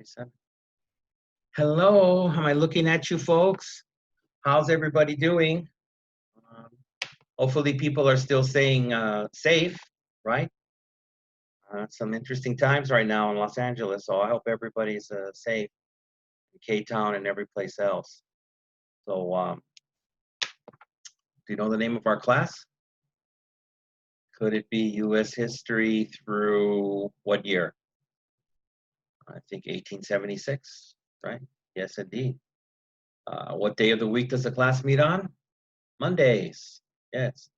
37. Hello, am I looking at you folks? How's everybody doing? Um, Hopefully people are still staying safe, right? Some interesting times right now in Los Angeles, so I hope everybody's safe in K-Town and every place else. So, do you know the name of our class? Could it be U.S. history through what year? I think 1876, right? Yes, indeed. What day of the week does the class meet on? Mondays. Yes.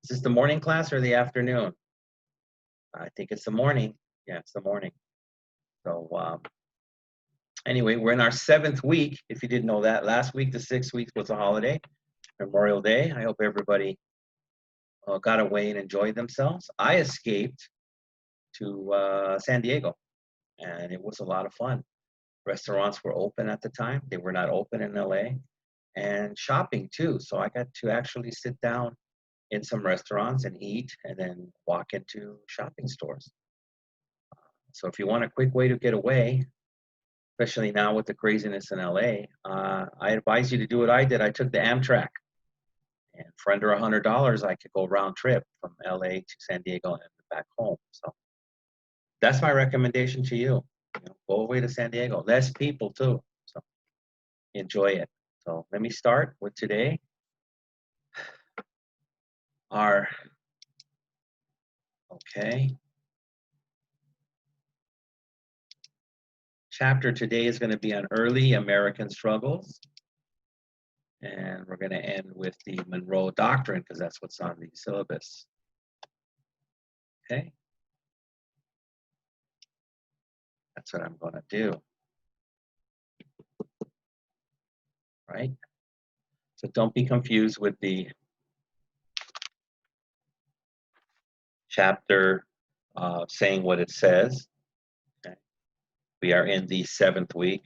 Is this the morning class or the afternoon? I think it's the morning. Yeah, it's the morning. So anyway, we're in our 7th week. If you didn't know that, last week, the 6th week was a holiday, Memorial Day. I hope everybody got away and enjoyed themselves. I escaped to San Diego, and it was a lot of fun. Restaurants were open at the time. They were not open in LA. And shopping too. So I got to actually sit down in some restaurants and eat and then walk into shopping stores. So if you want a quick way to get away, especially now with the craziness in LA, I advise you to do what I did. I took the Amtrak. And for under $100, I could go round trip from LA to San Diego and back home. So that's my recommendation to you. Go away to San Diego. Less people too. So enjoy it. So let me start with today. Okay. Chapter today is going to be on early American struggles. And we're going to end with the Monroe Doctrine because that's what's on the syllabus. Okay. That's what I'm going to do. Right? So don't be confused with the chapter saying what it says. Okay. We are in the 7th week.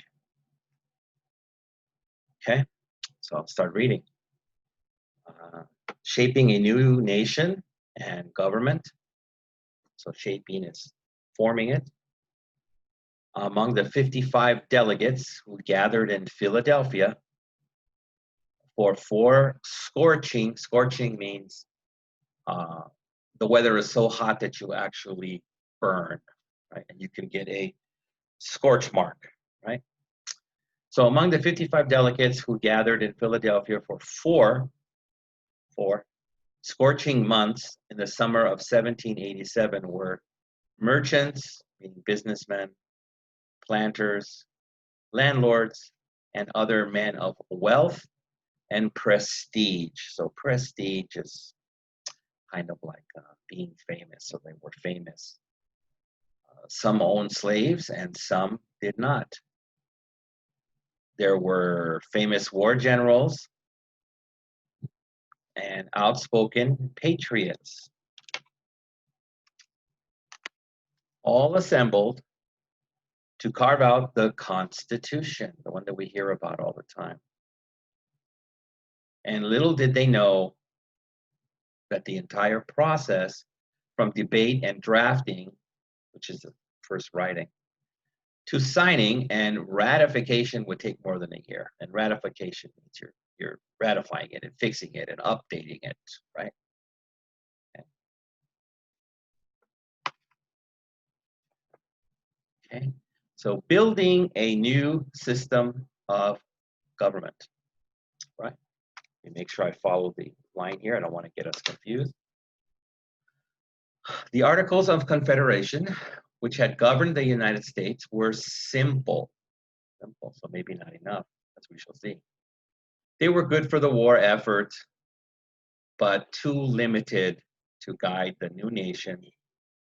Okay. So I'll start reading. Shaping a new nation and government. So shaping is forming it. Among the 55 delegates who gathered in Philadelphia for 4 scorching means the weather is so hot that you actually burn, right? And you can get a scorch mark, right? So among the 55 delegates who gathered in Philadelphia for 4 scorching months in the summer of 1787 were merchants, meaning businessmen, planters, landlords, and other men of wealth and prestige. So prestige is kind of like being famous. So they were famous. Some owned slaves and some did not. There were famous war generals and outspoken patriots, all assembled to carve out the Constitution, the one that we hear about all the time. And little did they know that the entire process from debate and drafting, which is the first writing, to signing and ratification would take more than a year. And ratification means you're ratifying it and fixing it and updating it, right? Okay. So building a new system of government, right? Let me make sure I follow the line here. I don't want to get us confused. The Articles of Confederation, which had governed the United States, were simple, so maybe not enough, as we shall see. They were good for the war effort, but too limited to guide the new nation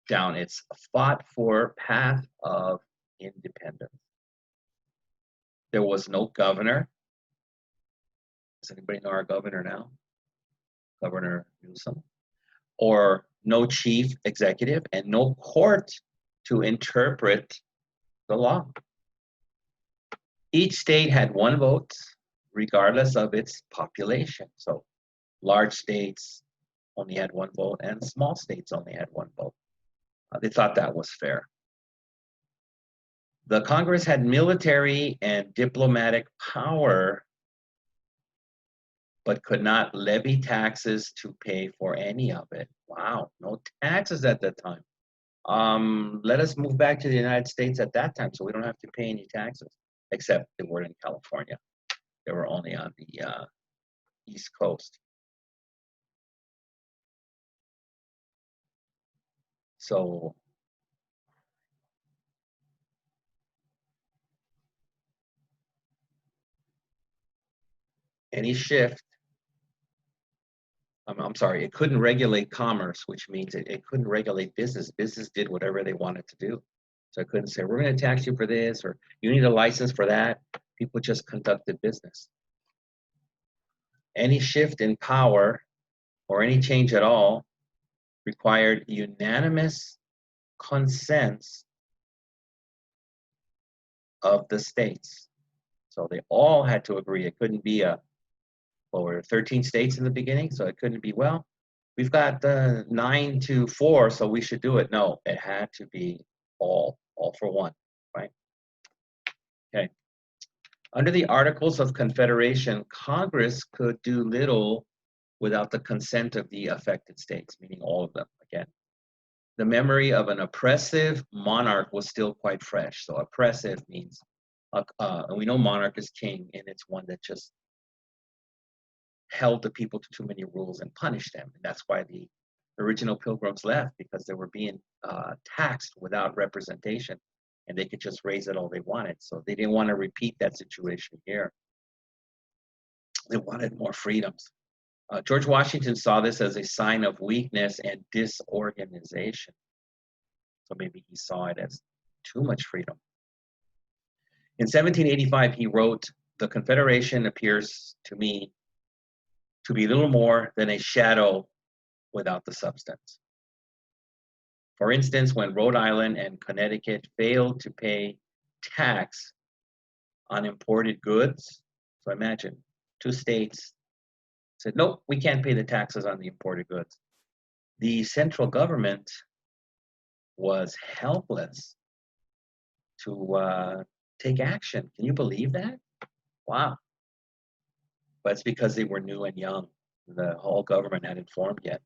down its fought-for path of independence. There was no governor. Does anybody know our governor now? Governor Newsom. Or no chief executive and no court to interpret the law. Each state had 1 vote, regardless of its population. So large states only had 1 vote and small states only had 1 vote. They thought that was fair. The Congress had military and diplomatic power, but could not levy taxes to pay for any of it. Wow, no taxes at that time. Let us move back to the United States at that time, so we don't have to pay any taxes, except they were in California. They were only on the East Coast. So any shift, I'm sorry, it couldn't regulate commerce, which means it couldn't regulate business. Business did whatever they wanted to do. So I couldn't say, we're going to tax you for this, or you need a license for that. People just conducted business. Any shift in power or any change at all required unanimous consent of the states. So they all had to agree. It couldn't be well, we're 13 states in the beginning, so it couldn't be, well, we've got 9-4, so we should do it. No, it had to be all for one, right? Okay. Under the Articles of Confederation, Congress could do little without the consent of the affected states, meaning all of them. Again, the memory of an oppressive monarch was still quite fresh. So oppressive means, and we know monarch is king, and it's one that just held the people to too many rules and punished them. And that's why the original Pilgrims left, because they were being taxed without representation, and they could just raise it all they wanted. So they didn't want to repeat that situation here. They wanted more freedoms. George Washington saw this as a sign of weakness and disorganization. So maybe he saw it as too much freedom. In 1785, he wrote, "The Confederation appears to me to be little more than a shadow without the substance." For instance, when Rhode Island and Connecticut failed to pay tax on imported goods, so imagine, two states said, nope, we can't pay the taxes on the imported goods. The central government was helpless to take action. Can you believe that? Wow. But it's because they were new and young. The whole government hadn't formed yet.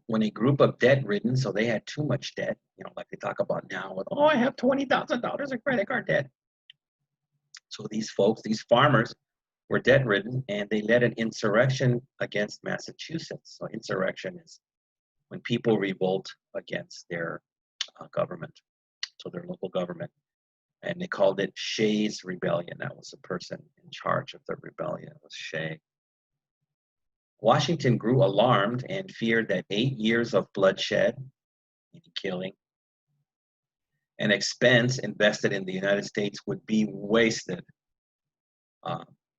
When a group of debt-ridden, so they had too much debt, like they talk about now with, oh, I have $20,000 of credit card debt. So these folks, these farmers, were debt-ridden, and they led an insurrection against Massachusetts. So insurrection is when people revolt against their government, so their local government. And they called it Shays Rebellion. That was the person in charge of the rebellion. It was Shay. Washington grew alarmed and feared that 8 years of bloodshed, meaning killing, and expense invested in the United States would be wasted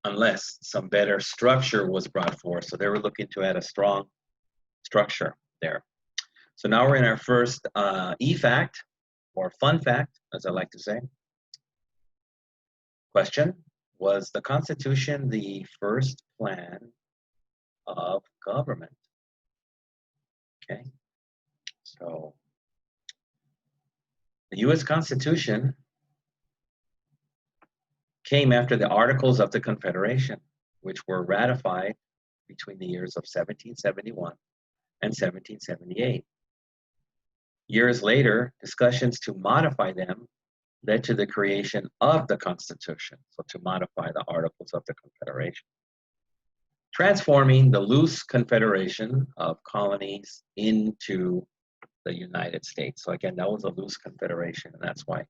unless some better structure was brought forth. So they were looking to add a strong structure there. So now we're in our first E-fact, or fun fact, as I like to say. Question: was the Constitution the first plan of government? Okay, so the U.S. Constitution came after the Articles of the Confederation, which were ratified between the years of 1771 and 1778. Years later, discussions to modify them led to the creation of the Constitution, so to modify the Articles of the Confederation, transforming the loose confederation of colonies into the United States. So again, that was a loose confederation, and that's why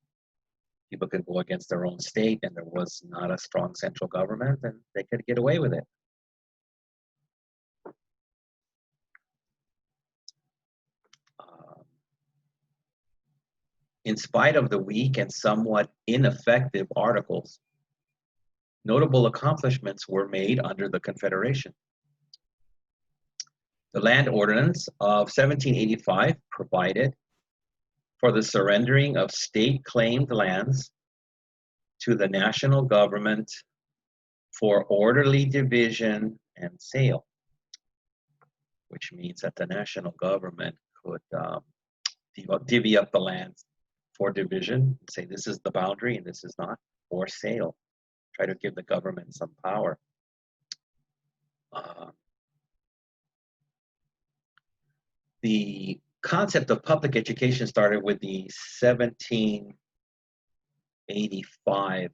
people could go against their own state, and there was not a strong central government, and they could get away with it. In spite of the weak and somewhat ineffective articles, notable accomplishments were made under the Confederation. The Land Ordinance of 1785 provided for the surrendering of state-claimed lands to the national government for orderly division and sale, which means that the national government could divvy up the land for division, say this is the boundary and this is not, or sale. Try to give the government some power. The concept of public education started with the 1785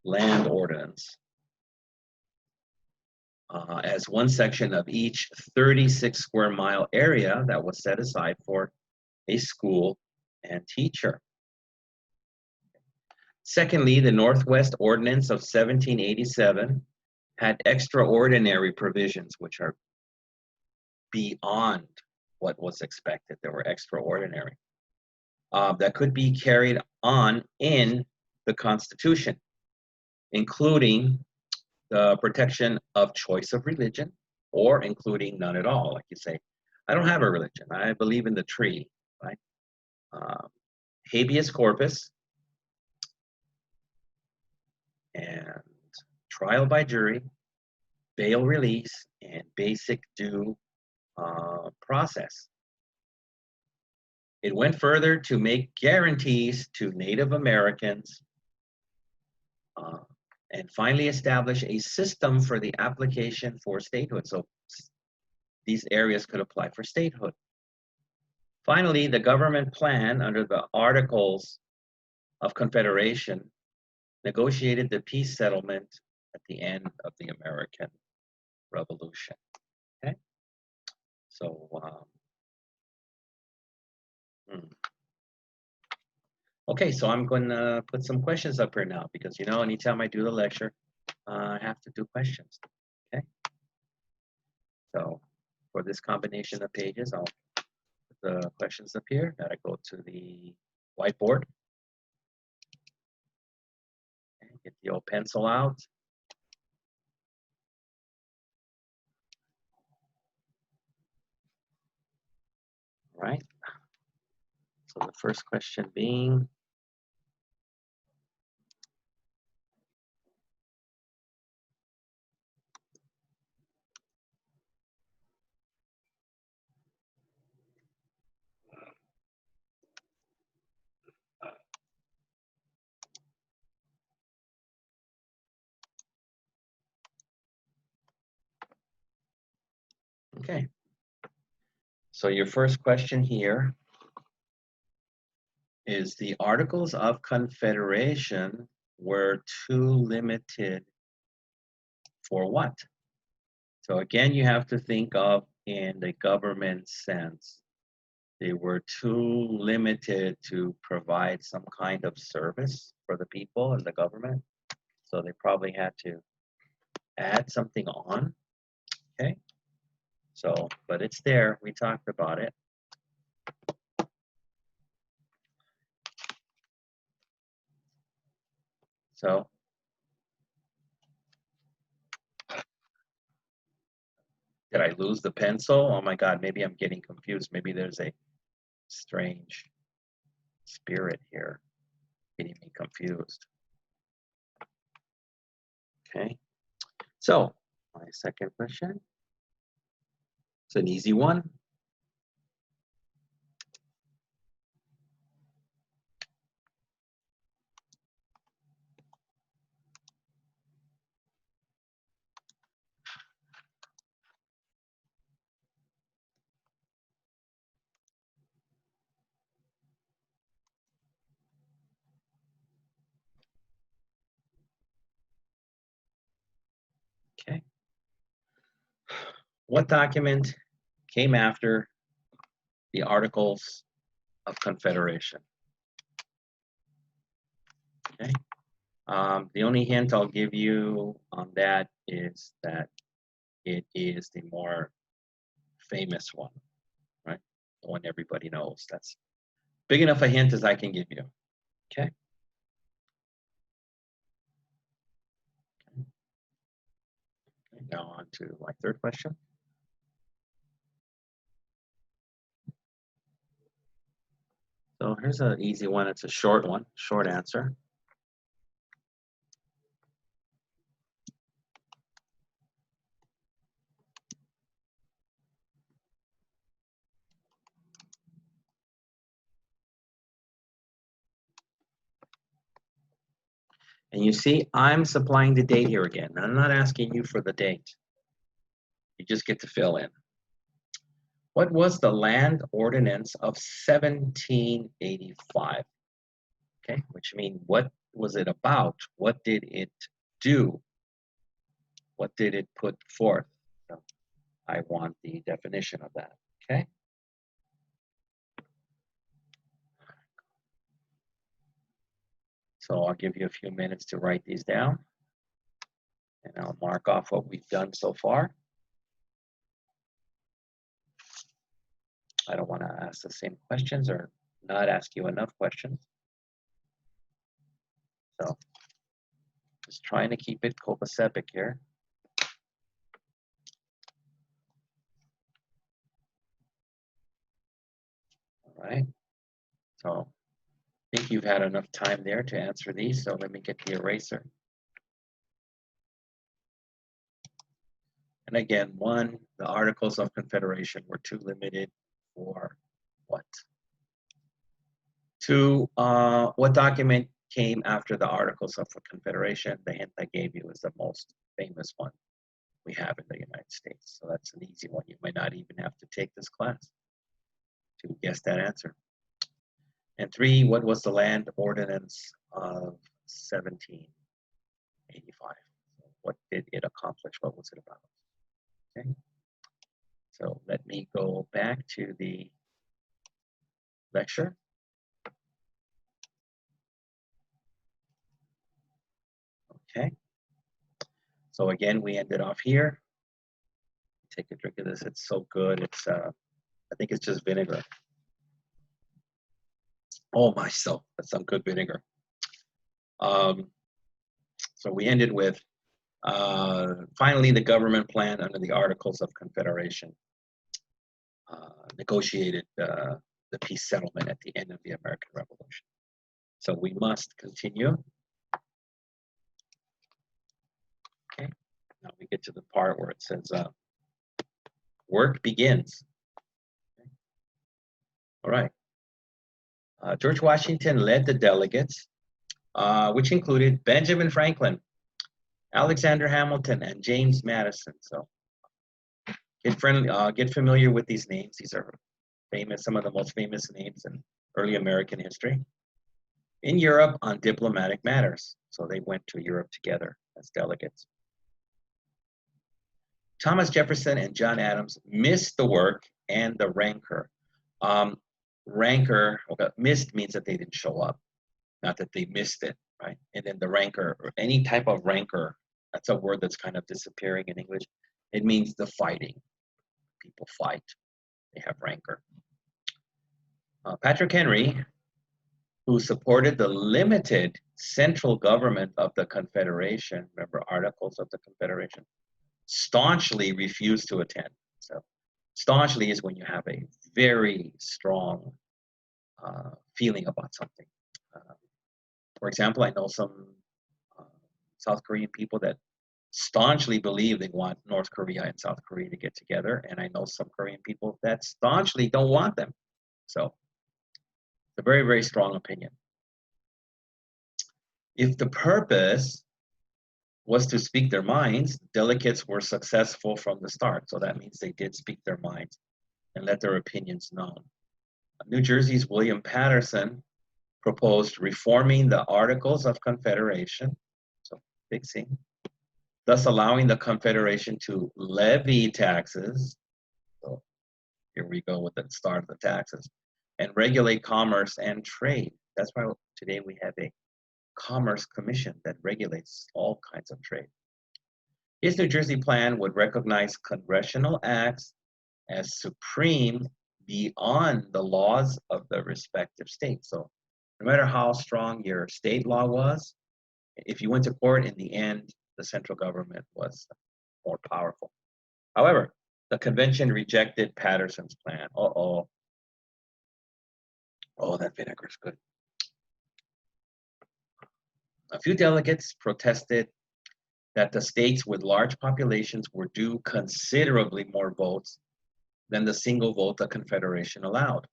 Land Ordinance, as one section of each 36 square mile area that was set aside for a school and teacher. Secondly, the Northwest Ordinance of 1787 had extraordinary provisions which are beyond what was expected. They were extraordinary. That could be carried on in the Constitution, including the protection of choice of religion, or including none at all. Like you say, I don't have a religion. I believe in the tree, right? Habeas corpus and trial by jury, bail release, and basic due process. It went further to make guarantees to Native Americans and finally establish a system for the application for statehood. So these areas could apply for statehood. Finally, the government plan under the Articles of Confederation negotiated the peace settlement at the end of the American Revolution. Okay, so okay, so I'm going to put some questions up here now because, you know, anytime I do the lecture, I have to do questions. Okay, so for this combination of pages, I'll put the questions up here. Gotta go to the whiteboard. Okay, get the old pencil out. All right. So the first question being, okay. So your first question here is the Articles of Confederation were too limited for what? So again, you have to think of in the government sense. They were too limited to provide some kind of service for the people and the government. So they probably had to add something on, okay? So, but it's there, we talked about it. So, did I lose the pencil? Oh my God, maybe I'm getting confused. Maybe there's a strange spirit here getting me confused. Okay, so my second question. It's an easy one. Okay. What document came after the Articles of Confederation? Okay. The only hint I'll give you on that is that it is the more famous one, right? The one everybody knows. That's big enough a hint as I can give you. Okay. Now on to my third question. So here's an easy one. It's a short one, short answer. And you see, I'm supplying the date here again. I'm not asking you for the date. You just get to fill in. What was the Land Ordinance of 1785? Okay, which means what was it about? What did it do? What did it put forth? So I want the definition of that, okay? So I'll give you a few minutes to write these down, and I'll mark off what we've done so far. I don't want to ask the same questions or not ask you enough questions. So just trying to keep it copacetic here. All right. So I think you've had enough time there to answer these. So let me get the eraser. And again, one, the Articles of Confederation were too limited for what? Two, what document came after the Articles of Confederation? The hint I gave you is the most famous one we have in the United States. So that's an easy one. You might not even have to take this class to guess that answer. And three, what was the Land Ordinance of 1785? What did it accomplish? What was it about? Okay. So let me go back to the lecture. Okay. So again, we ended off here. Take a drink of this. It's so good. It's I think it's just vinegar. Oh my soul, that's some good vinegar. So we ended with finally the government plan under the Articles of Confederation negotiated the peace settlement at the end of the American Revolution. So we must continue. Okay, now we get to the part where it says work begins. Okay. All right. George Washington led the delegates, which included Benjamin Franklin, Alexander Hamilton, and James Madison. So get familiar with these names. These are famous, some of the most famous names in early American history. In Europe on diplomatic matters. So they went to Europe together as delegates. Thomas Jefferson and John Adams missed the work and the rancor. Rancor, okay, missed means that they didn't show up, not that they missed it, right? And then the rancor, or any type of rancor, that's a word that's kind of disappearing in English. It means the fighting. People fight, they have rancor. Patrick Henry, who supported the limited central government of the Confederation, remember Articles of the Confederation, staunchly refused to attend. So staunchly is when you have a very strong feeling about something. For example, I know some South Korean people that staunchly believe they want North Korea and South Korea to get together, and I know some Korean people that staunchly don't want them. So it's a very, very strong opinion. If the purpose was to speak their minds, delegates were successful from the start. So that means they did speak their minds and let their opinions known. New Jersey's William Patterson proposed reforming the Articles of Confederation, so fixing, thus allowing the Confederation to levy taxes. So here we go with the start of the taxes, and regulate commerce and trade. That's why today we have a Commerce Commission that regulates all kinds of trade. His New Jersey plan would recognize congressional acts as supreme beyond the laws of the respective states. So no matter how strong your state law was, if you went to court, in the end, the central government was more powerful. However, the convention rejected Patterson's plan. Oh, that vinegar is good. A few delegates protested that the states with large populations were due considerably more votes than the single vote the Confederation allowed.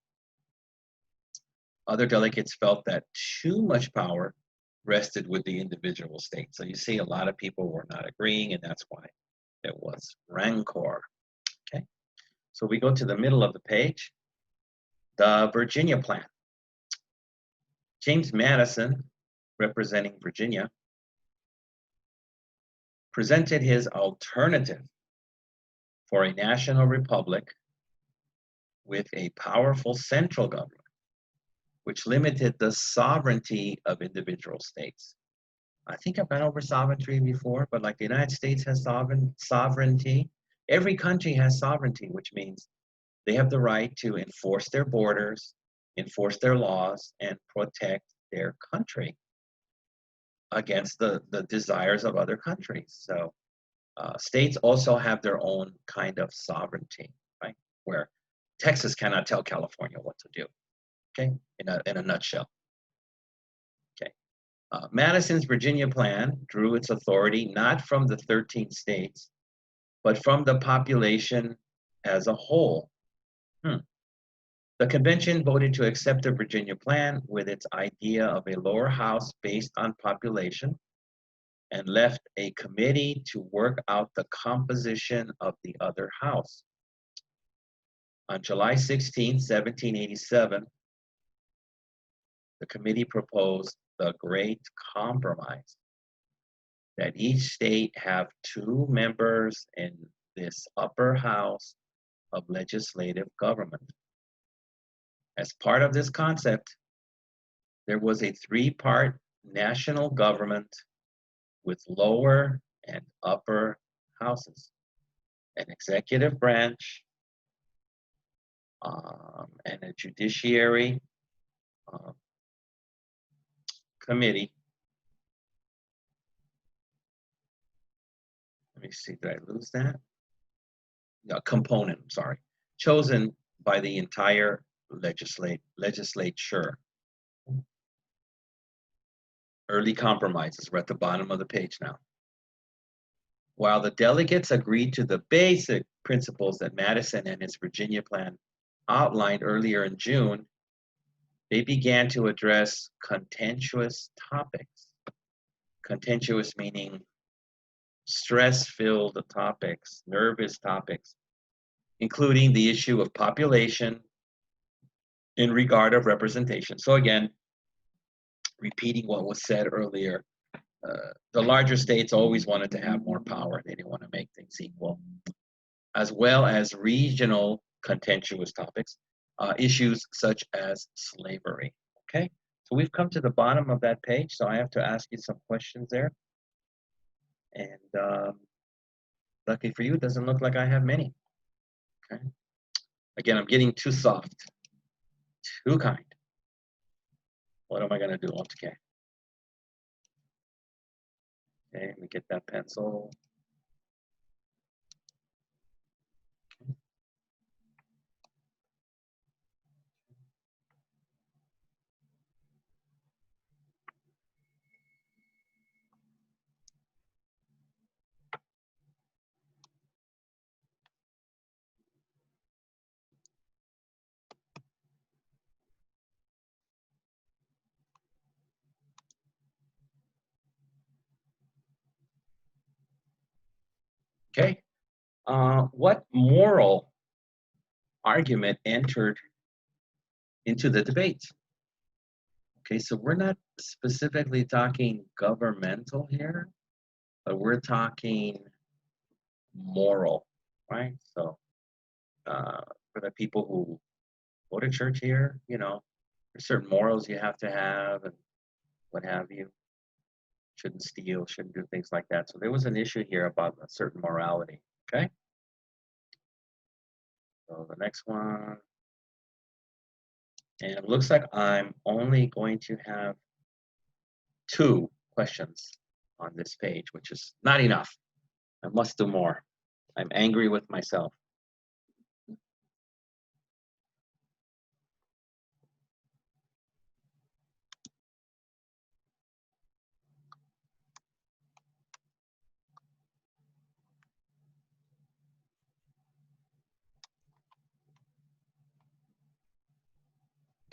Other delegates felt that too much power rested with the individual states. So you see a lot of people were not agreeing, and that's why there was rancor. Okay, so we go to the middle of the page, the Virginia Plan. James Madison, representing Virginia, presented his alternative for a national republic with a powerful central government, which limited the sovereignty of individual states. I think I've gone over sovereignty before, but like the United States has sovereignty, every country has sovereignty, which means they have the right to enforce their borders, enforce their laws, and protect their country against the desires of other countries. So states also have their own kind of sovereignty, right? Where Texas cannot tell California what to do, okay? In a nutshell. Okay. Madison's Virginia Plan drew its authority not from the 13 states, but from the population as a whole. The convention voted to accept the Virginia Plan with its idea of a lower house based on population, and left a committee to work out the composition of the other house. On July 16, 1787, the committee proposed the Great Compromise, that each state have 2 members in this upper house of legislative government. As part of this concept, there was a 3-part national government with lower and upper houses, an executive branch, and a judiciary committee. Let me see, did I lose that? No, component, I'm sorry. Chosen by the entire legislature. Early compromises, we're at the bottom of the page now. While the delegates agreed to the basic principles that Madison and his Virginia Plan outlined earlier in June, they began to address contentious topics. Contentious meaning stress-filled topics, nervous topics, including the issue of population in regard of representation. So again, repeating what was said earlier, the larger states always wanted to have more power. They didn't want to make things equal, as well as regional contentious topics, issues such as slavery. Okay, so we've come to the bottom of that page, so I have to ask you some questions there. And lucky for you, it doesn't look like I have many. Okay, again, I'm getting too soft, too kind. What am I going to do? Okay. Okay, let me get that pencil. Okay, what moral argument entered into the debate? Okay, so we're not specifically talking governmental here, but we're talking moral, right? So for the people who go to church here, you know, there's certain morals you have to have and what have you. Shouldn't steal, shouldn't do things like that. So there was an issue here about a certain morality, okay? So the next one, and it looks like I'm only going to have 2 questions on this page, which is not enough. I must do more. I'm angry with myself.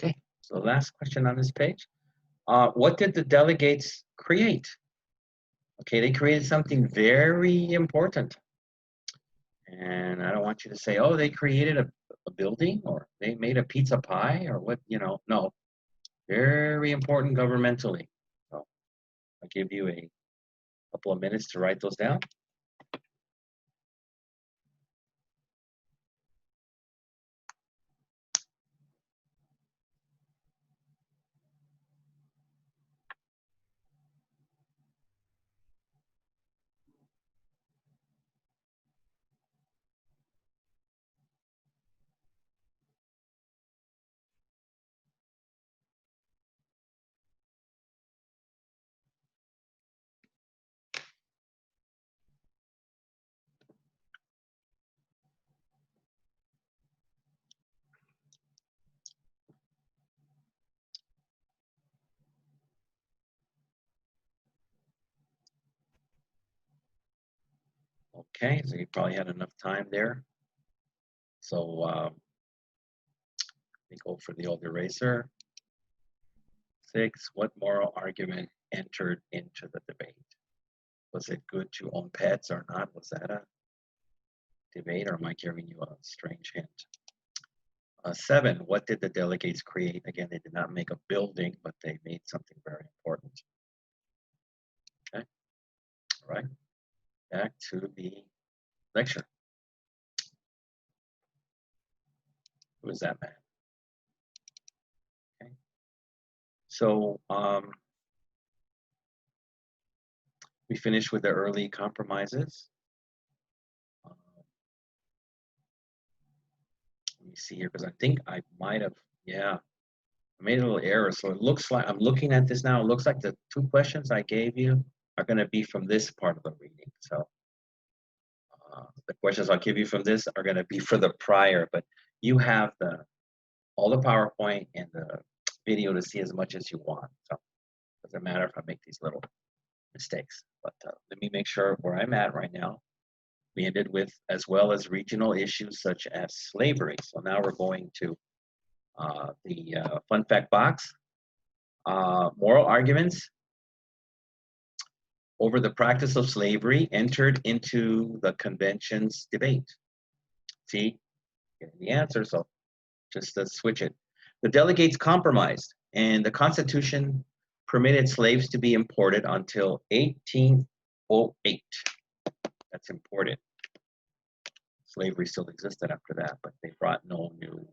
Okay, so the last question on this page. What did the delegates create? Okay, they created something very important. And I don't want you to say, oh, they created a building or they made a pizza pie or what, no, very important governmentally. So I'll give you a couple of minutes to write those down. Okay, so you probably had enough time there. So we go for the old eraser. 6, what moral argument entered into the debate? Was it good to own pets or not? Was that a debate, or am I giving you a strange hint? 7, what did the delegates create? Again, they did not make a building, but they made something very important. Okay, all right, back to the lecture. Who is that man? Okay, so we finished with the early compromises. Let me see here, because I think I might have, yeah, I made a little error. So it looks like, I'm looking at this now, it looks like the 2 questions I gave you are going to be from this part of the reading. So the questions I'll give you from this are going to be for the prior, but you have all the PowerPoint and the video to see as much as you want. So it doesn't matter if I make these little mistakes, but let me make sure where I'm at right now. We ended with, as well as regional issues such as slavery. So now we're going to the fun fact box. Moral arguments over the practice of slavery entered into the convention's debate. See, getting the answer, so just switch it. The delegates compromised, and the Constitution permitted slaves to be imported until 1808. That's important. Slavery still existed after that, but they brought no new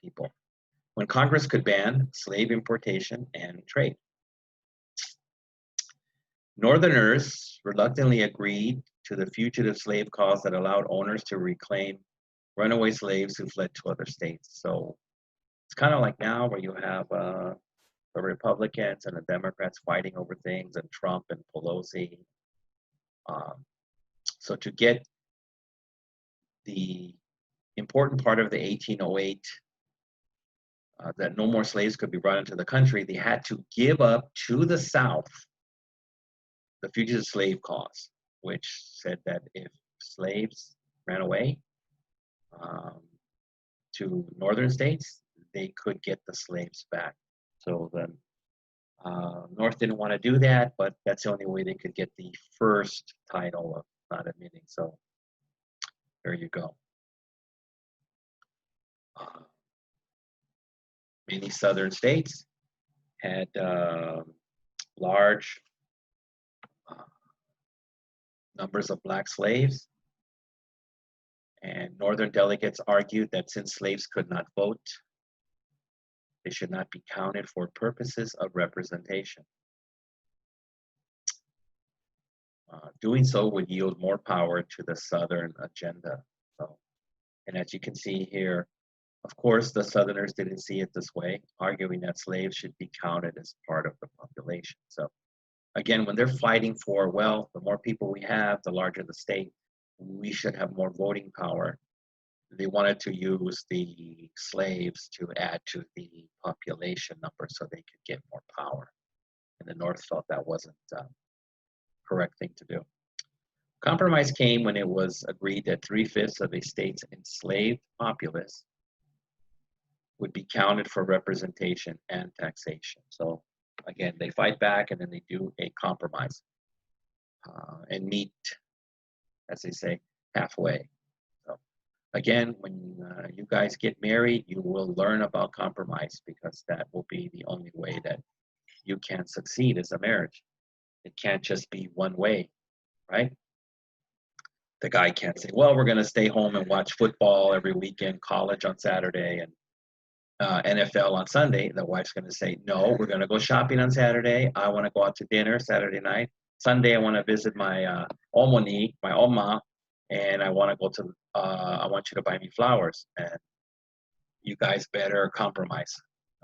people. When Congress could ban slave importation and trade. Northerners reluctantly agreed to the fugitive slave clause that allowed owners to reclaim runaway slaves who fled to other states. So it's kind of like now where you have the Republicans and the Democrats fighting over things, and Trump and Pelosi. So to get the important part of the 1808, that no more slaves could be brought into the country, they had to give up to the South the fugitive slave clause, which said that if slaves ran away to northern states, they could get the slaves back. So the North didn't want to do that, but that's the only way they could get the first title of not admitting. So there you go. Many southern states had large numbers of black slaves, and northern delegates argued that since slaves could not vote, they should not be counted for purposes of representation. Doing so would yield more power to the Southern agenda. So, and as you can see here, of course, the Southerners didn't see it this way, arguing that slaves should be counted as part of the population. So again, when they're fighting for, well, the more people we have, the larger the state, we should have more voting power. They wanted to use the slaves to add to the population number so they could get more power. And the North felt that wasn't the correct thing to do. Compromise came when it was agreed that 3/5 of a state's enslaved populace would be counted for representation and taxation. So again, they fight back and then they do a compromise and meet, as they say, halfway. So again, when you guys get married, you will learn about compromise because that will be the only way that you can succeed as a marriage. It can't just be one way, right? The guy can't say, well, we're going to stay home and watch football every weekend, college on Saturday, and NFL on Sunday. The wife's going to say, no, we're going to go shopping on Saturday. I want to go out to dinner Saturday night. Sunday, I want to visit my Omoni, my Oma, and I want to go to, I want you to buy me flowers. And you guys better compromise.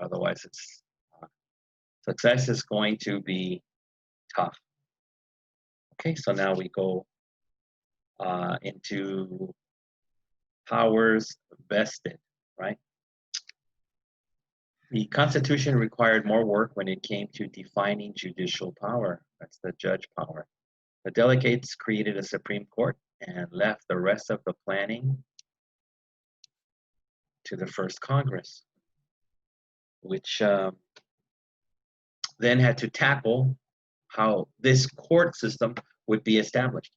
Otherwise, it's success is going to be tough. Okay, so now we go into powers vested, right? The Constitution required more work when it came to defining judicial power. That's the judge power. The delegates created a Supreme Court and left the rest of the planning to the first Congress, which then had to tackle how this court system would be established.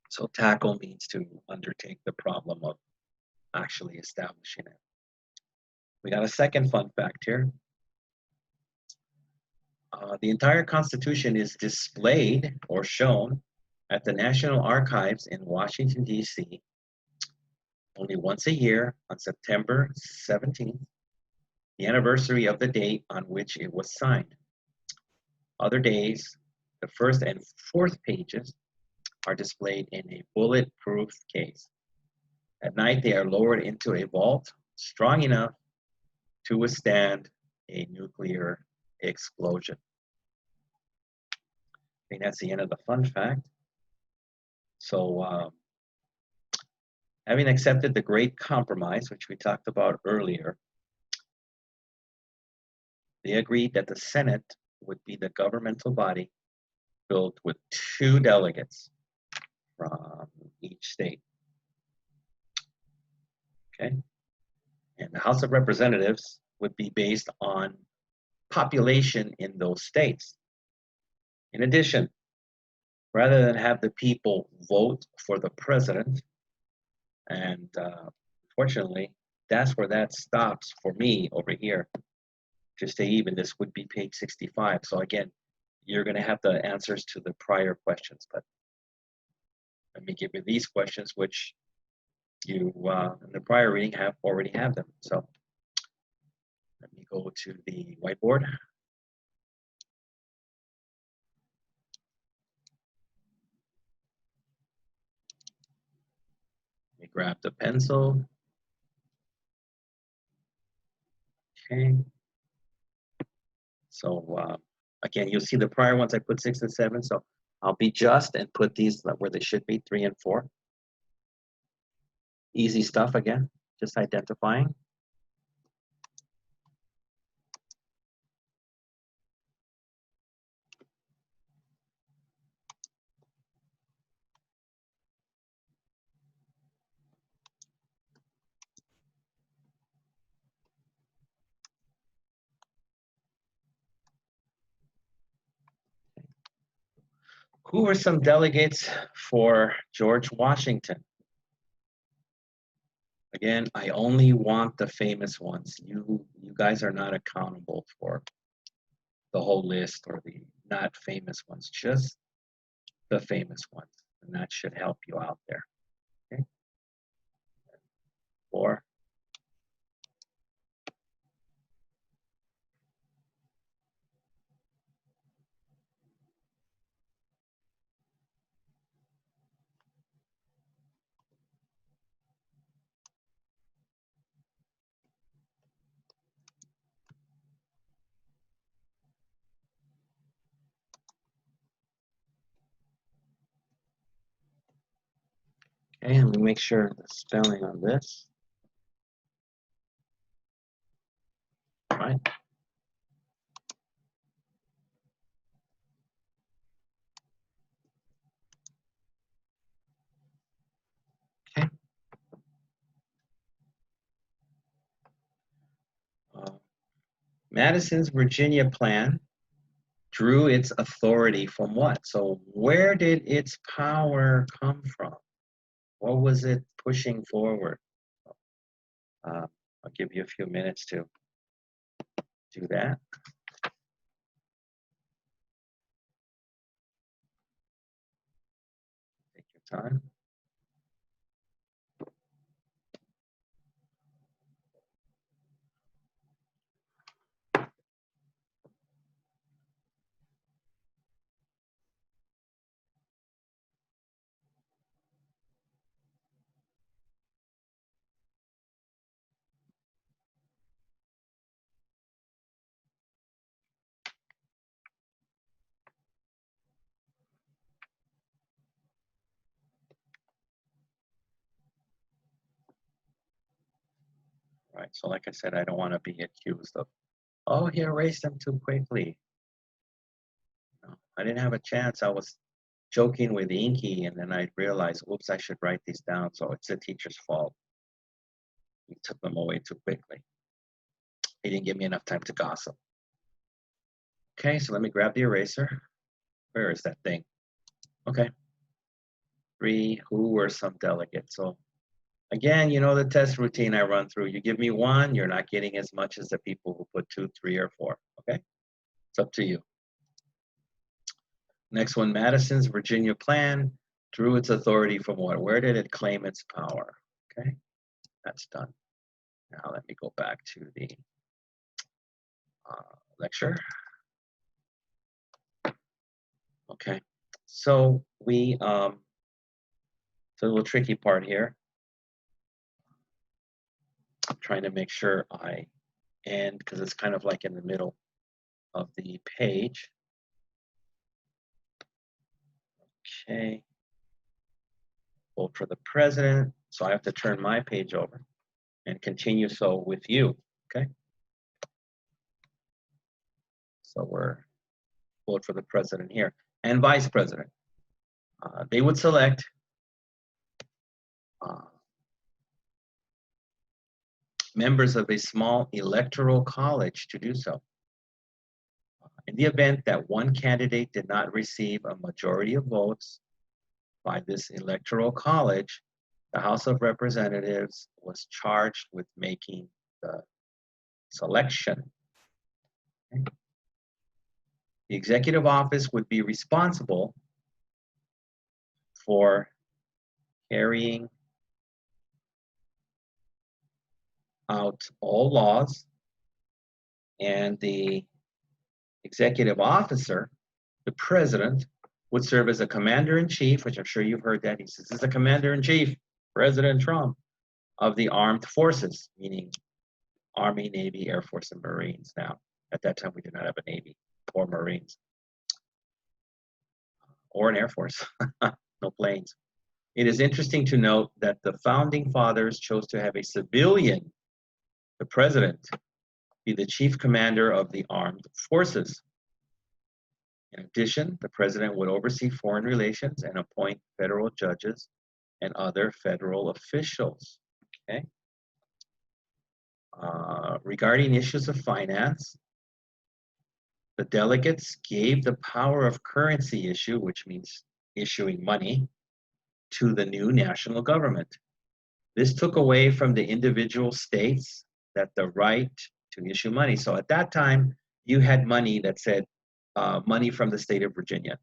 So tackle means to undertake the problem of actually establishing it. We got a second fun fact here. The entire Constitution is displayed or shown at the National Archives in Washington, D.C. only once a year on September 17th, the anniversary of the date on which it was signed. Other days, the first and fourth pages are displayed in a bulletproof case. At night, they are lowered into a vault strong enough to withstand a nuclear explosion. I think that's the end of the fun fact. So, having accepted the Great Compromise, which we talked about earlier, they agreed that the Senate would be the governmental body filled with 2 delegates from each state. Okay? And the House of Representatives would be based on population in those states. In addition, rather than have the people vote for the president, and fortunately, that's where that stops for me over here. To stay even, this would be page 65. So again, you're going to have the answers to the prior questions, but let me give you these questions, which you in the prior reading already have them. So let me go to the whiteboard. Let me grab the pencil. Okay. So again, you'll see the prior ones I put 6 and 7. So I'll be just and put these where they should be, 3 and 4. Easy stuff again, just identifying. Who were some delegates for George Washington? Again, I only want the famous ones. You guys are not accountable for the whole list or the not famous ones, just the famous ones. And that should help you out there. Okay. 4. Okay, and we make sure the spelling on this. All right. Okay. Madison's Virginia plan drew its authority from what? So where did its power come from? What was it pushing forward? I'll give you a few minutes to do that. Take your time. Right, so like I said, I don't want to be accused of, oh, he erased them too quickly. No, I didn't have a chance. I was joking with Inky, and then I realized, oops, I should write these down. So it's the teacher's fault. He took them away too quickly. He didn't give me enough time to gossip. Okay, so let me grab the eraser. Where is that thing? Okay. 3, who were some delegates? So again, you know the test routine I run through. You give me 1, you're not getting as much as the people who put 2, 3, or 4. Okay? It's up to you. Next one, Madison's Virginia plan drew its authority from what? Where did it claim its power? Okay, that's done. Now let me go back to the lecture. Okay, so we, it's a little tricky part here. I'm trying to make sure I end, because it's kind of like in the middle of the page. Okay. Vote for the president. So I have to turn my page over and continue so with you. Okay. So we're vote for the president here and vice president. They would select members of a small electoral college to do so. In the event that one candidate did not receive a majority of votes by this electoral college, the House of Representatives was charged with making the selection. Okay. The executive office would be responsible for carrying out all laws, and the executive officer, the president, would serve as a commander-in-chief, which I'm sure you've heard that. He says, this is the commander-in-chief, President Trump, of the armed forces, meaning Army, Navy, Air Force, and Marines. Now, at that time, we did not have a Navy or Marines or an Air Force, no planes. It is interesting to note that the founding fathers chose to have a civilian, the president, be the chief commander of the armed forces. In addition, the president would oversee foreign relations and appoint federal judges and other federal officials. Okay. Regarding issues of finance, the delegates gave the power of currency issue, which means issuing money, to the new national government. This took away from the individual states that the right to issue money. So at that time, you had money that said money from the state of Virginia,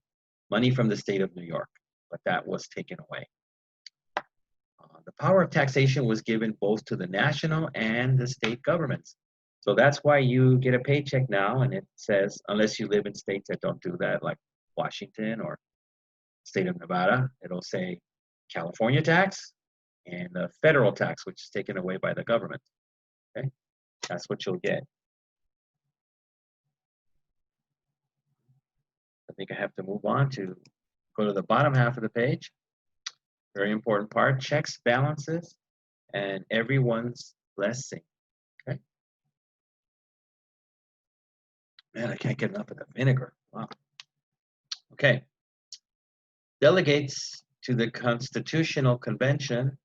money from the state of New York, but that was taken away. The power of taxation was given both to the national and the state governments. So that's why you get a paycheck now, and it says, unless you live in states that don't do that, like Washington or state of Nevada, it'll say California tax and the federal tax, which is taken away by the government. Okay, that's what you'll get. I think I have to move on to go to the bottom half of the page. Very important part, checks, balances, and everyone's blessing. Okay. Man, I can't get enough of the vinegar. Wow. Okay. Delegates to the Constitutional Convention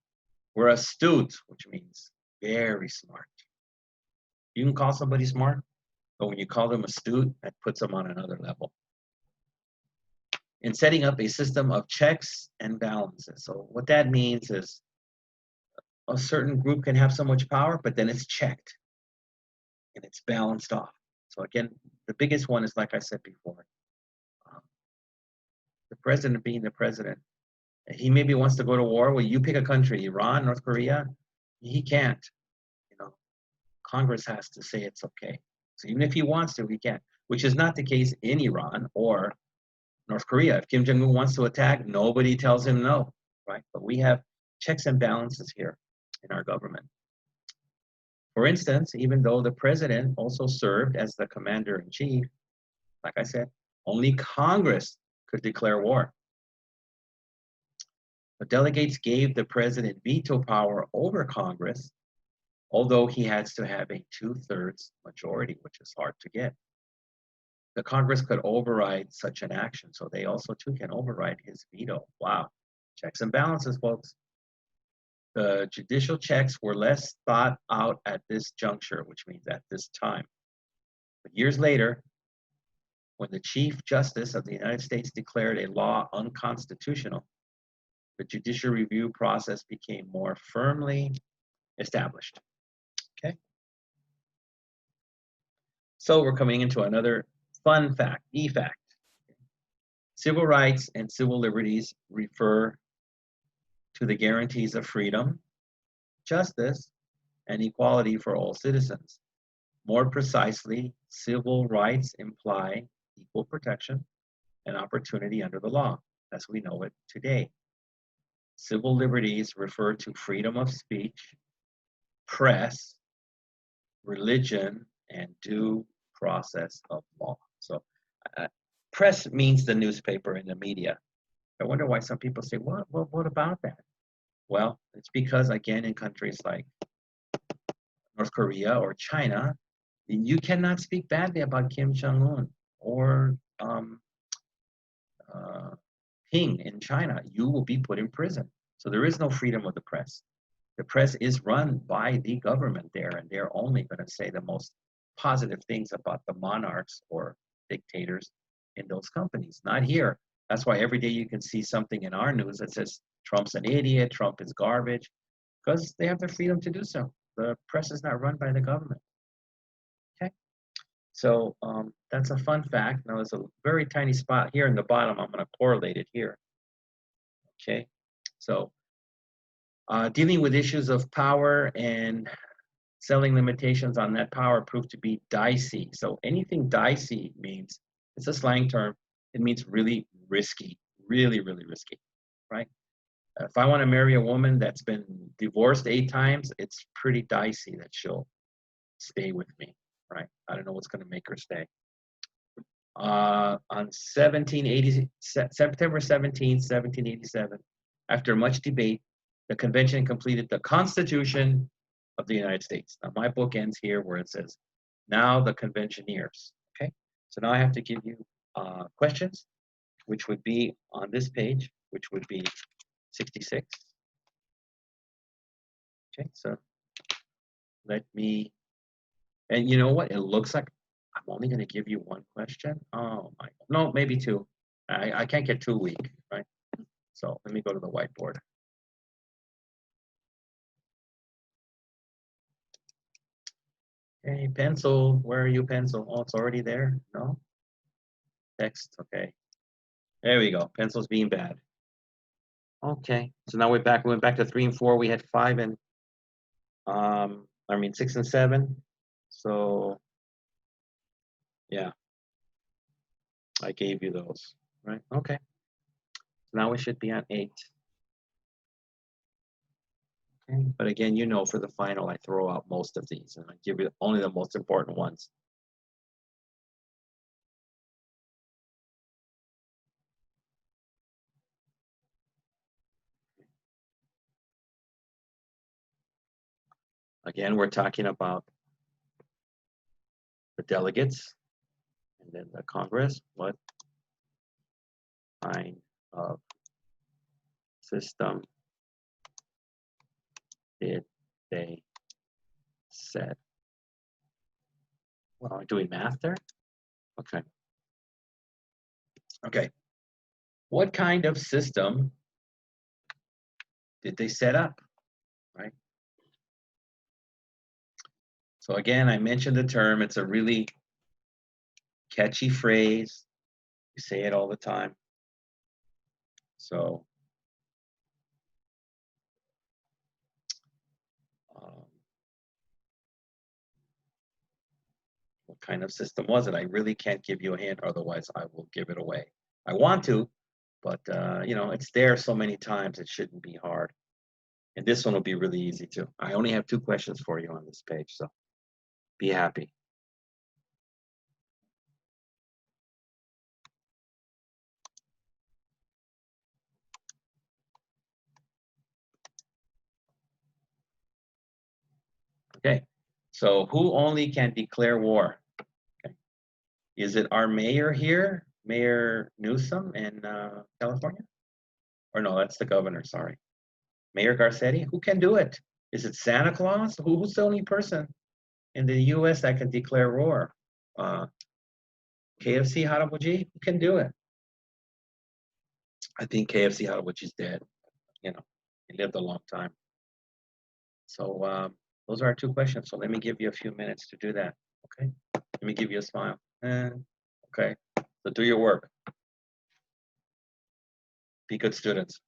were astute, which means very smart. You can call somebody smart? But when you call them astute, that puts them on another level. In setting up a system of checks and balances. So what that means is a certain group can have so much power, but then it's checked and it's balanced off. So again, the biggest one is, like I said before, the president being the president. He maybe wants to go to war. Well, you pick a country, Iran, North Korea. He can't. You know, Congress has to say it's okay. So even if he wants to, he can't, which is not the case in Iran or North Korea. If Kim Jong-un wants to attack, nobody tells him no, right? But we have checks and balances here in our government. For instance, even though the president also served as the commander-in-chief, like I said, only Congress could declare war. The delegates gave the president veto power over Congress, although he has to have a 2/3 majority, which is hard to get. The Congress could override such an action, so they also too can override his veto. Wow, checks and balances, folks. The judicial checks were less thought out at this juncture, which means at this time. But years later, when the Chief Justice of the United States declared a law unconstitutional, the judicial review process became more firmly established. Okay? So we're coming into another fun fact, e-fact. Civil rights and civil liberties refer to the guarantees of freedom, justice, and equality for all citizens. More precisely, civil rights imply equal protection and opportunity under the law, as we know it today. Civil liberties refer to freedom of speech, press, religion, and due process of law. So press means the newspaper and the media. I wonder why some people say, what about that? Well, it's because, again, in countries like North Korea or China, you cannot speak badly about Kim Jong-un or Ping in China. You will be put in prison. So there is no freedom of the press. The press is run by the government there, and they're only going to say the most positive things about the monarchs or dictators in those companies. Not here. That's why every day you can see something in our news that says Trump's an idiot, Trump is garbage, because they have the freedom to do so. The press is not run by the government. Okay, so that's a fun fact. Now there's a very tiny spot here in the bottom. I'm going to correlate it here. Okay, so dealing with issues of power and selling limitations on that power proved to be dicey. So anything dicey means, it's a slang term, it means really risky, really, really risky, right? If I want to marry a woman that's been divorced 8 times, it's pretty dicey that she'll stay with me, right? I don't know what's going to make her stay. On September 17, 1787, after much debate, the convention completed the Constitution of the United States. Now, my book ends here where it says, now the conventioneers. Okay, so now I have to give you questions, which would be on this page, which would be 66. Okay, so let me, and you know what? It looks like I'm only going to give you 1 question. Oh my, no, maybe 2. I can't get too weak, right? So let me go to the whiteboard. Okay, pencil, where are you, pencil? Oh, it's already there? No? Text, okay. There we go, pencil's being bad. Okay, so now we're back. We went back to 3 and 4. We had 5 and, 6 and 7. So, yeah, I gave you those, right? Okay, now we should be on 8. Okay, but again, you know, for the final, I throw out most of these, and I give you only the most important ones. Again, we're talking about the delegates and then the Congress. What kind of system did they set Well, I'm doing math there. Okay. Okay. What kind of system did they set up? Right. So again, I mentioned the term. It's a really catchy phrase. You say it all the time. So what kind of system was it? I really can't give you a hint, otherwise I will give it away. I want to, but you know, it's there so many times, it shouldn't be hard. And this one will be really easy too. I only have 2 questions for you on this page, so be happy. Okay, so who only can declare war? Okay. Is it our mayor here, Mayor Newsom in California? Or no, that's the governor, sorry. Mayor Garcetti, who can do it? Is it Santa Claus? Who's the only person in the US that can declare war? KFC Harabuji, who can do it? I think KFC Harabuji's dead. You know, he lived a long time. So those are our 2 questions. So let me give you a few minutes to do that. Okay. Let me give you a smile. Okay. So do your work. Be good students.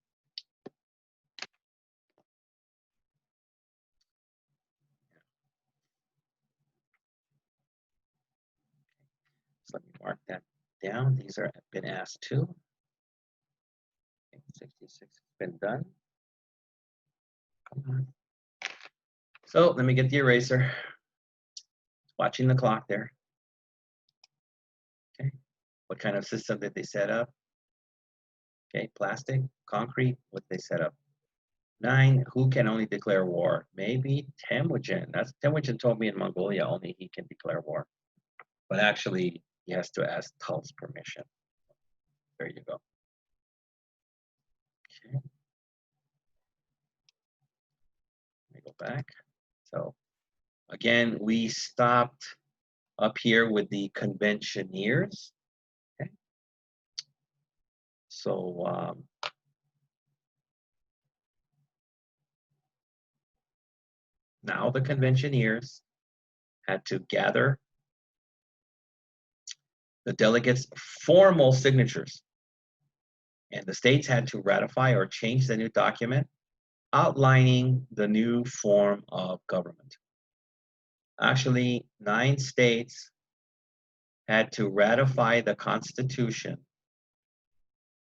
So let me mark that down. These are been asked too. 66 has been done. Come on. So let me get the eraser. Watching the clock there. Okay. What kind of system did they set up? Okay, plastic, concrete, what did they set up? 9, who can only declare war? Maybe Temujin. Temujin told me in Mongolia only he can declare war. But actually, he has to ask Tul's permission. There you go. Okay. Let me go back. So again, we stopped up here with the conventioneers. Okay. So now the conventioneers had to gather the delegates' formal signatures. And the states had to ratify or change the new document outlining the new form of government. Actually, 9 states had to ratify the Constitution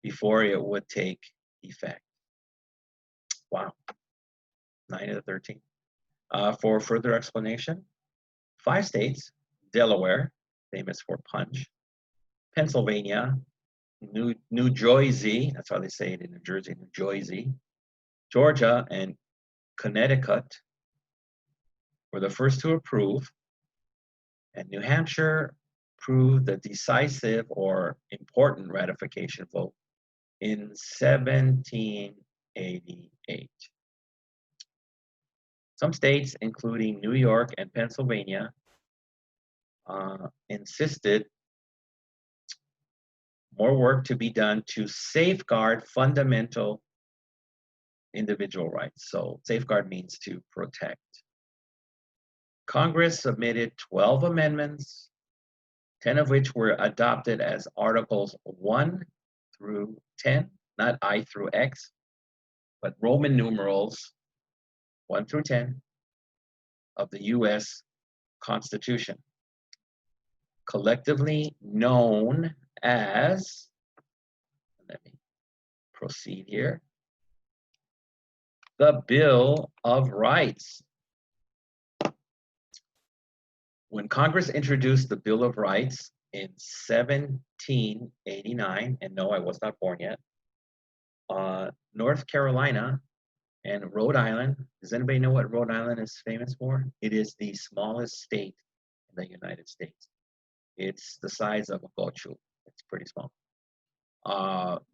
before it would take effect. Wow, 9 of the 13. For further explanation, 5 states, Delaware, famous for punch, Pennsylvania, New Jersey, that's how they say it in New Jersey, New Jersey, Georgia, and Connecticut were the first to approve, and New Hampshire proved the decisive or important ratification vote in 1788. Some states, including New York and Pennsylvania, insisted more work to be done to safeguard fundamental individual rights. So safeguard means to protect. Congress submitted 12 amendments, 10 of which were adopted as Articles 1 through 10, not I through X, but Roman numerals 1 through 10 of the US Constitution, collectively known as, let me proceed here, the Bill of Rights. When Congress introduced the Bill of Rights in 1789, and no, I was not born yet, North Carolina and Rhode Island, does anybody know what Rhode Island is famous for? It is the smallest state in the United States. It's the size of a gochu. It's pretty small.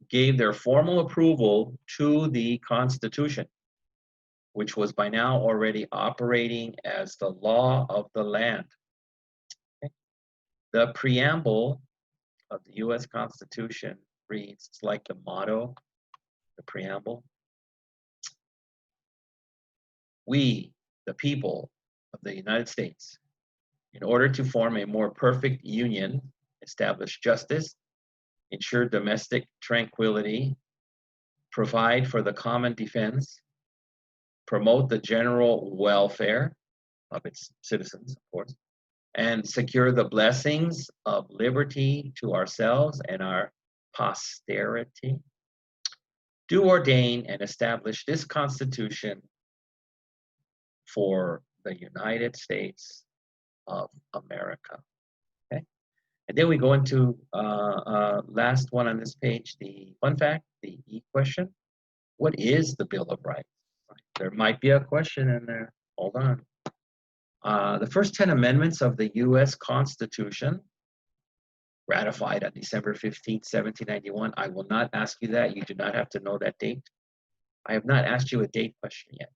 Gave their formal approval to the Constitution, which was by now already operating as the law of the land. Okay. The preamble of the U.S. Constitution reads, it's like the motto, the preamble. We, the people of the United States, in order to form a more perfect union, establish justice, ensure domestic tranquility, provide for the common defense, promote the general welfare of its citizens, of course, and secure the blessings of liberty to ourselves and our posterity, do ordain and establish this Constitution for the United States of America. Okay, and then we go into last one on this page, the fun fact, the E question. What is the Bill of Rights? There might be a question in there. Hold on. The first 10 amendments of the U.S. Constitution, ratified on December 15th, 1791. I will not ask you that. You do not have to know that date. I have not asked you a date question yet.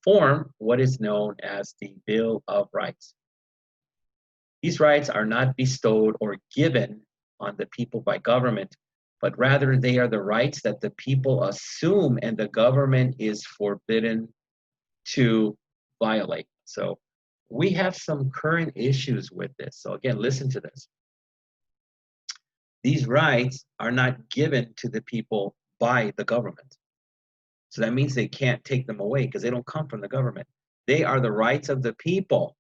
Form what is known as the Bill of Rights. These rights are not bestowed or given on the people by government, but rather they are the rights that the people assume and the government is forbidden to violate. So we have some current issues with this. So again, listen to this. These rights are not given to the people by the government. So that means they can't take them away because they don't come from the government. They are the rights of the people.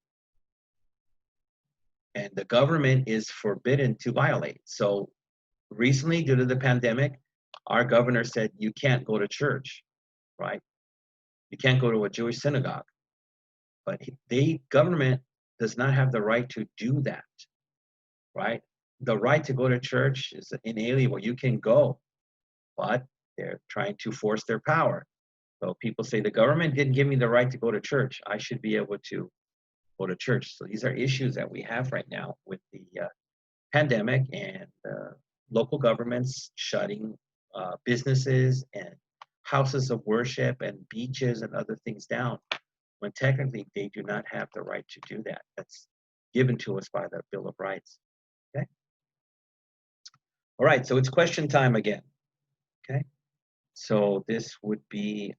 And the government is forbidden to violate. So recently, due to the pandemic, our governor said you can't go to church, right? You can't go to a Jewish synagogue. But the government does not have the right to do that, right? The right to go to church is inalienable. You can go, but they're trying to force their power. So people say the government didn't give me the right to go to church. I should be able to go to church. So these are issues that we have right now with the pandemic and local governments shutting businesses and houses of worship and beaches and other things down, when technically they do not have the right to do that. That's given to us by the Bill of Rights. Okay. All right, so it's question time again. Okay. So this would be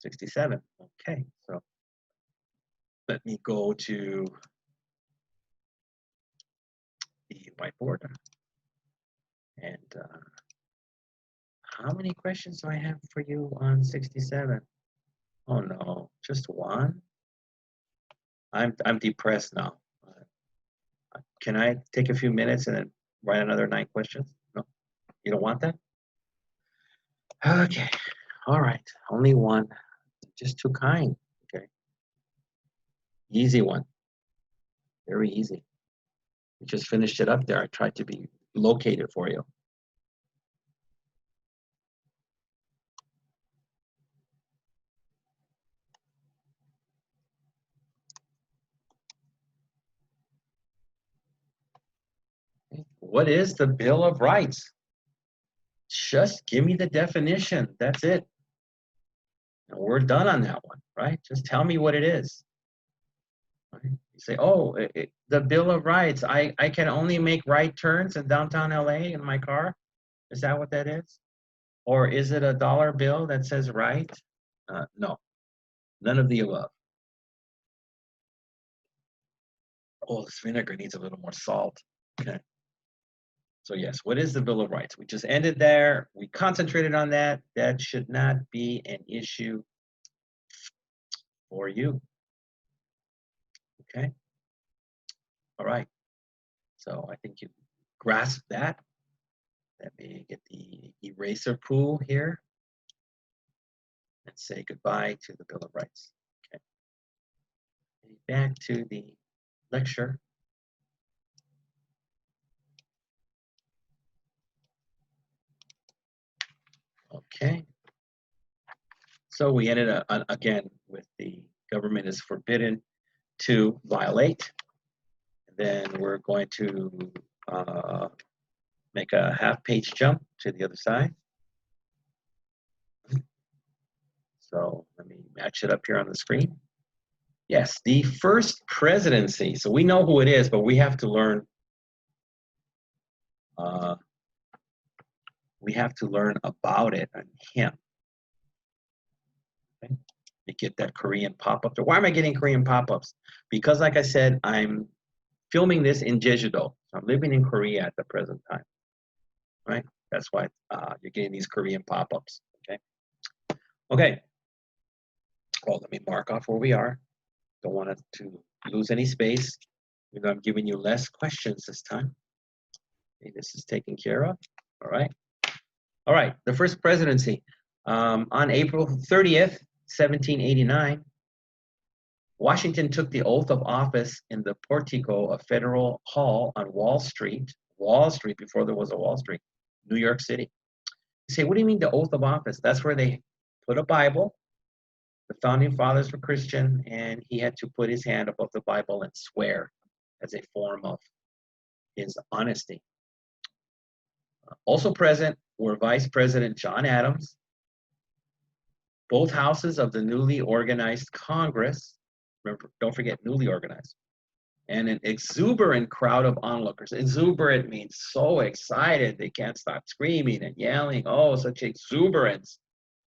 67. Okay, so let me go to the whiteboard. And how many questions do I have for you on 67? Oh no, just one? I'm depressed now. Can I take a few minutes and then write another 9 questions? No, you don't want that? Okay, all right, only one. Just too kind. Okay, easy one, very easy. We just finished it up there. I tried to be located for you. What is the Bill of Rights? Just give me the definition. That's it. And we're done on that one, right? Just tell me what it is. Right? You say, oh, the Bill of Rights. I can only make right turns in downtown LA in my car. Is that what that is? Or is it a dollar bill that says right? No, none of the above. Oh, this vinegar needs a little more salt. Okay. So yes, what is the Bill of Rights? We just ended there. We concentrated on that. That should not be an issue for you. Okay. All right. So I think you grasp that. Let me get the eraser pool here and say goodbye to the Bill of Rights. Okay. Back to the lecture. Okay. So we ended up again with the government is forbidden to violate. And then we're going to make a half-page jump to the other side. So let me match it up here on the screen. Yes, the first presidency. So we know who it is, but we have to learn. We have to learn about it and him. Okay? You get that Korean pop-up. Why am I getting Korean pop-ups? Because, like I said, I'm filming this in Jeju-do. I'm living in Korea at the present time. Right? That's why you're getting these Korean pop-ups. Okay. Okay. Well, let me mark off where we are. Don't want to lose any space. I'm giving you less questions this time. Okay, this is taken care of. All right. All right. The first presidency. On April 30th, 1789, Washington took the oath of office in the portico of Federal Hall on Wall Street, before there was a Wall Street, New York City. You say, what do you mean the oath of office? That's where they put a Bible. The founding fathers were Christian, and he had to put his hand above the Bible and swear as a form of his honesty. Also present were Vice President John Adams, both houses of the newly organized Congress. Remember, don't forget, newly organized. And an exuberant crowd of onlookers. Exuberant means so excited they can't stop screaming and yelling. Oh, such exuberance,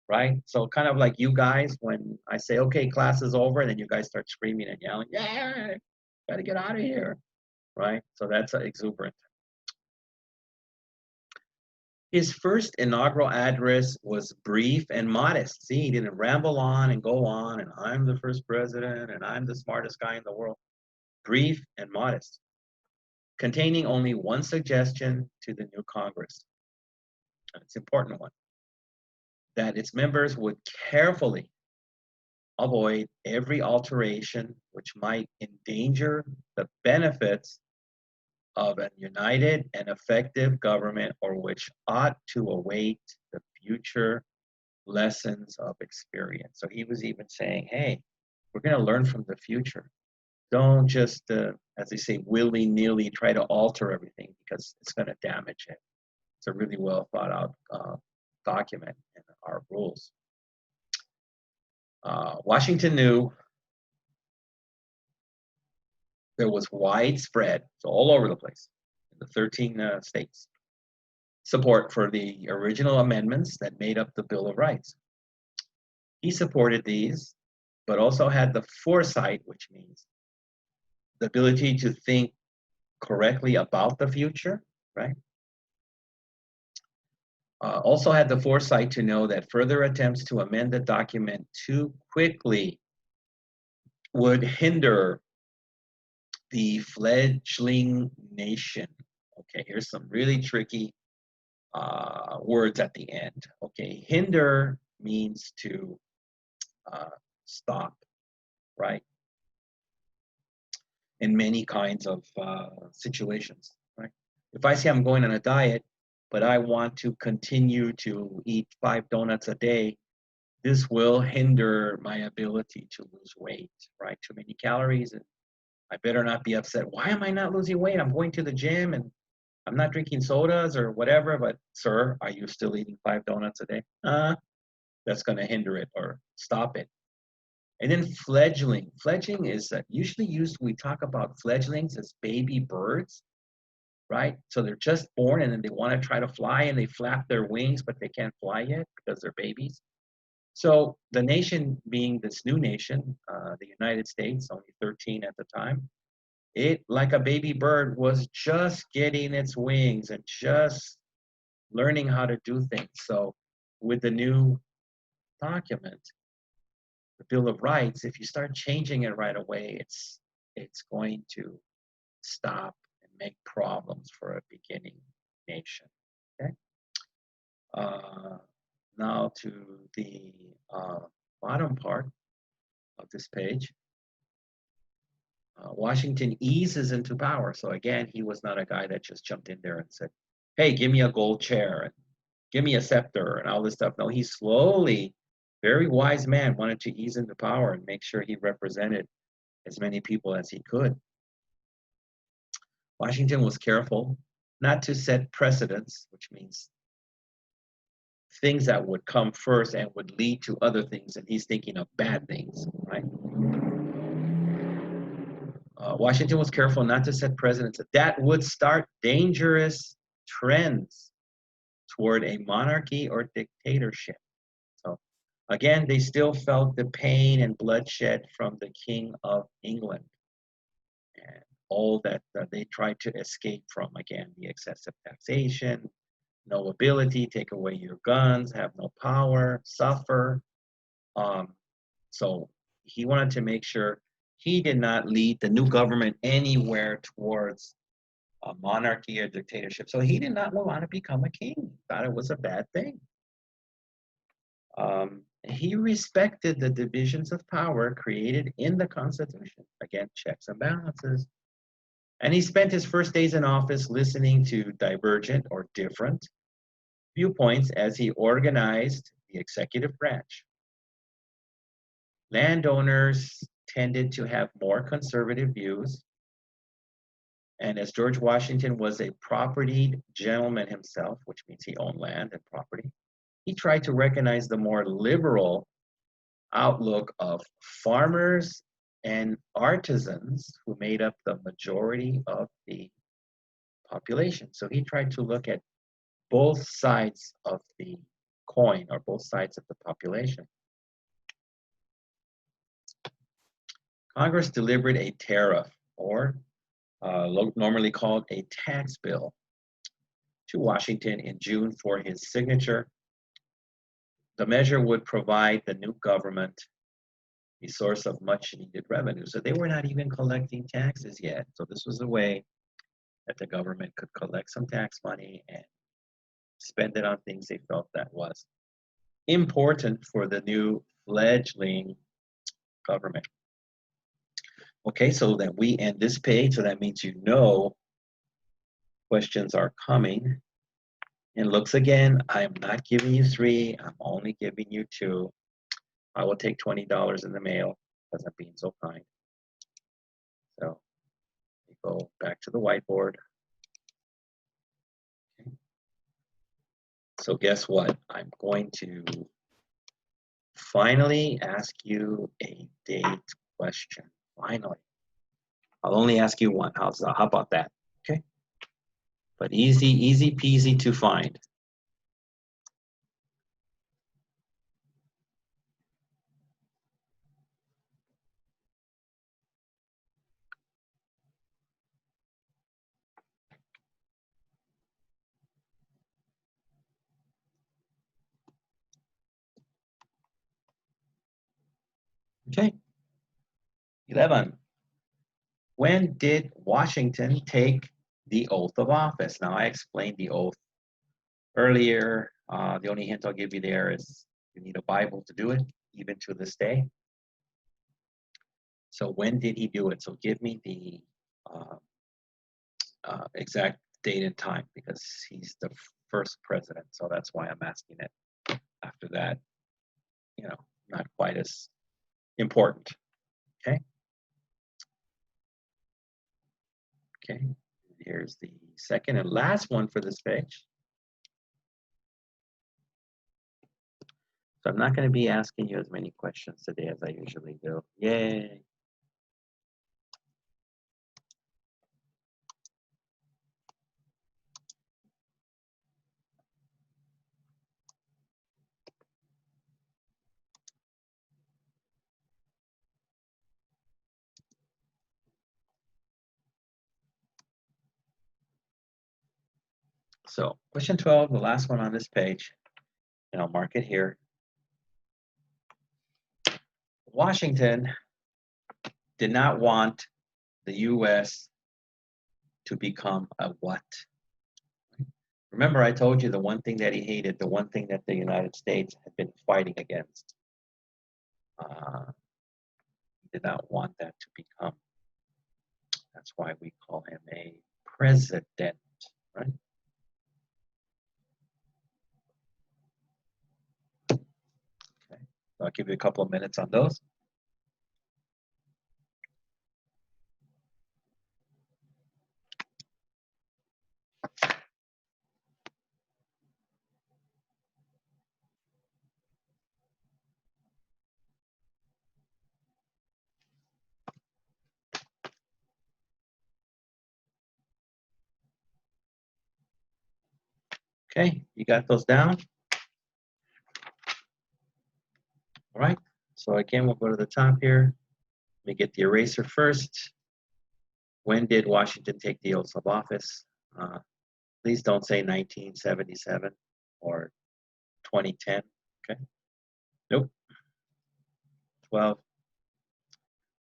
right? So kind of like you guys, when I say, okay, class is over, and then you guys start screaming and yelling, yeah, gotta get out of here, right? So that's exuberant. His first inaugural address was brief and modest. See, he didn't ramble on and go on, and I'm the first president, and I'm the smartest guy in the world. Brief and modest, containing only one suggestion to the new Congress. And it's an important one, that its members would carefully avoid every alteration which might endanger the benefits of a united and effective government, or which ought to await the future lessons of experience. So he was even saying, hey, we're going to learn from the future. Don't just, as they say, willy-nilly try to alter everything, because it's going to damage it. It's a really well thought out document in our rules. Washington knew there was widespread, so all over the place, in the 13 states, support for the original amendments that made up the Bill of Rights. He supported these, but also had the foresight, which means the ability to think correctly about the future, right? Also had the foresight to know that further attempts to amend the document too quickly would hinder the fledgling nation. Okay, here's some really tricky words at the end. Okay, hinder means to stop, right? In many kinds of situations, right? If I say I'm going on a diet, but I want to continue to eat 5 donuts a day, this will hinder my ability to lose weight, right? Too many calories, and I better not be upset. Why am I not losing weight? I'm going to the gym and I'm not drinking sodas or whatever, but sir, are you still eating 5 donuts a day? That's going to hinder it or stop it. And then fledgling. Fledgling is usually used, we talk about fledglings as baby birds, right? So they're just born and then they want to try to fly and they flap their wings, but they can't fly yet because they're babies. So the nation being this new nation, the United States, only 13 at the time, it, like a baby bird, was just getting its wings and just learning how to do things. So with the new document, the Bill of Rights, if you start changing it right away, it's going to stop and make problems for a beginning nation. Okay. Now to the bottom part of this page. Washington eases into power. So again, he was not a guy that just jumped in there and said, hey, give me a gold chair and give me a scepter and all this stuff. No, he slowly, very wise man, wanted to ease into power and make sure he represented as many people as he could. Washington was careful not to set precedents, which means things that would come first and would lead to other things, and he's thinking of bad things, right? Washington was careful not to set precedents that would start dangerous trends toward a monarchy or dictatorship. So again, they still felt the pain and bloodshed from the King of England and all that they tried to escape from. Again, the excessive taxation, no ability, take away your guns, have no power, suffer. So he wanted to make sure he did not lead the new government anywhere towards a monarchy or dictatorship. So he did not want to become a king. He thought it was a bad thing. He respected the divisions of power created in the Constitution. Again, checks and balances. And he spent his first days in office listening to divergent or different viewpoints as he organized the executive branch. Landowners tended to have more conservative views. And as George Washington was a propertied gentleman himself, which means he owned land and property, he tried to recognize the more liberal outlook of farmers and artisans who made up the majority of the population. So he tried to look at both sides of the coin or both sides of the population. Congress delivered a tariff, or normally called a tax bill, to Washington in June for his signature. The measure would provide the new government a source of much needed revenue. So they were not even collecting taxes yet. So this was a way that the government could collect some tax money and spend it on things they felt that was important for the new fledgling government. Okay, so that we end this page, so that means you know questions are coming. And looks again, I am not giving you 3, I'm only giving you 2. I will take $20 in the mail because I'm being so kind. So we go back to the whiteboard. Okay. So guess what? I'm going to finally ask you a date question. Finally. I'll only ask you one. How about that? Okay. But easy peasy to find. Okay. 11. When did Washington take the oath of office? Now, I explained the oath earlier. The only hint I'll give you there is you need a Bible to do it, even to this day. So when did he do it? So give me the exact date and time, because he's the first president. So that's why I'm asking it. After that, not quite as important. Okay. Okay. Here's the second and last one for this page. So I'm not going to be asking you as many questions today as I usually do. Yay. So question 12, the last one on this page, and I'll mark it here. Washington did not want the U.S. to become a what? Remember, I told you the one thing that he hated, the one thing that the United States had been fighting against. He did not want that to become. That's why we call him a president, right? Okay. So I'll give you a couple of minutes on those. Okay, you got those down? All right, so again, we'll go to the top here. Let me get the eraser first. When did Washington take the oath of office? Please don't say 1977 or 2010, okay? Nope. 12.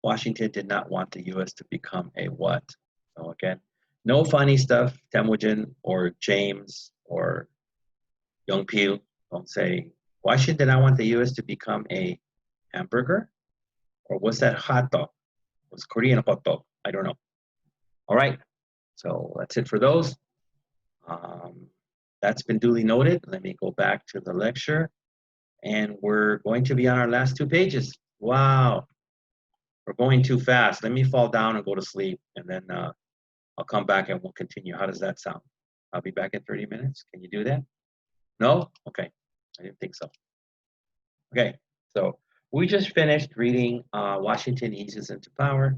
Washington did not want the U.S. to become a what? So again, no funny stuff, Temujin or James or Young Peel. Don't say, Washington did not want the U.S. to become a hamburger? Or was that hot dog? Was Korean hot dog? I don't know. All right, so that's it for those. That's been duly noted. Let me go back to the lecture. And we're going to be on our last 2 pages. Wow, we're going too fast. Let me fall down and go to sleep, and then I'll come back and we'll continue. How does that sound? I'll be back in 30 minutes. Can you do that? No? Okay, I didn't think so. Okay, so we just finished reading Washington Eases into Power.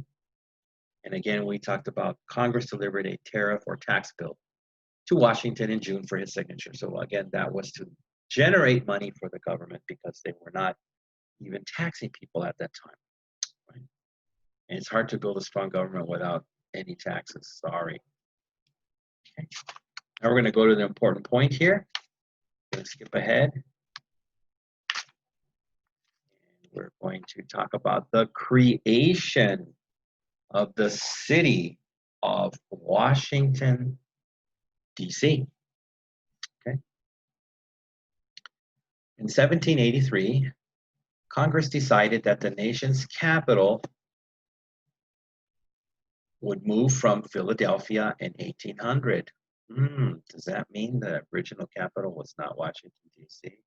And again, we talked about Congress delivered a tariff or tax bill to Washington in June for his signature. So again, that was to generate money for the government because they were not even taxing people at that time. Right? And it's hard to build a strong government without any taxes. Sorry. Okay. Now we're going to go to the important point here. I'm going to skip ahead. And we're going to talk about the creation of the city of Washington, D.C. Okay. In 1783, Congress decided that the nation's capital would move from Philadelphia in 1800. Does that mean the original capital was not Washington, D.C.?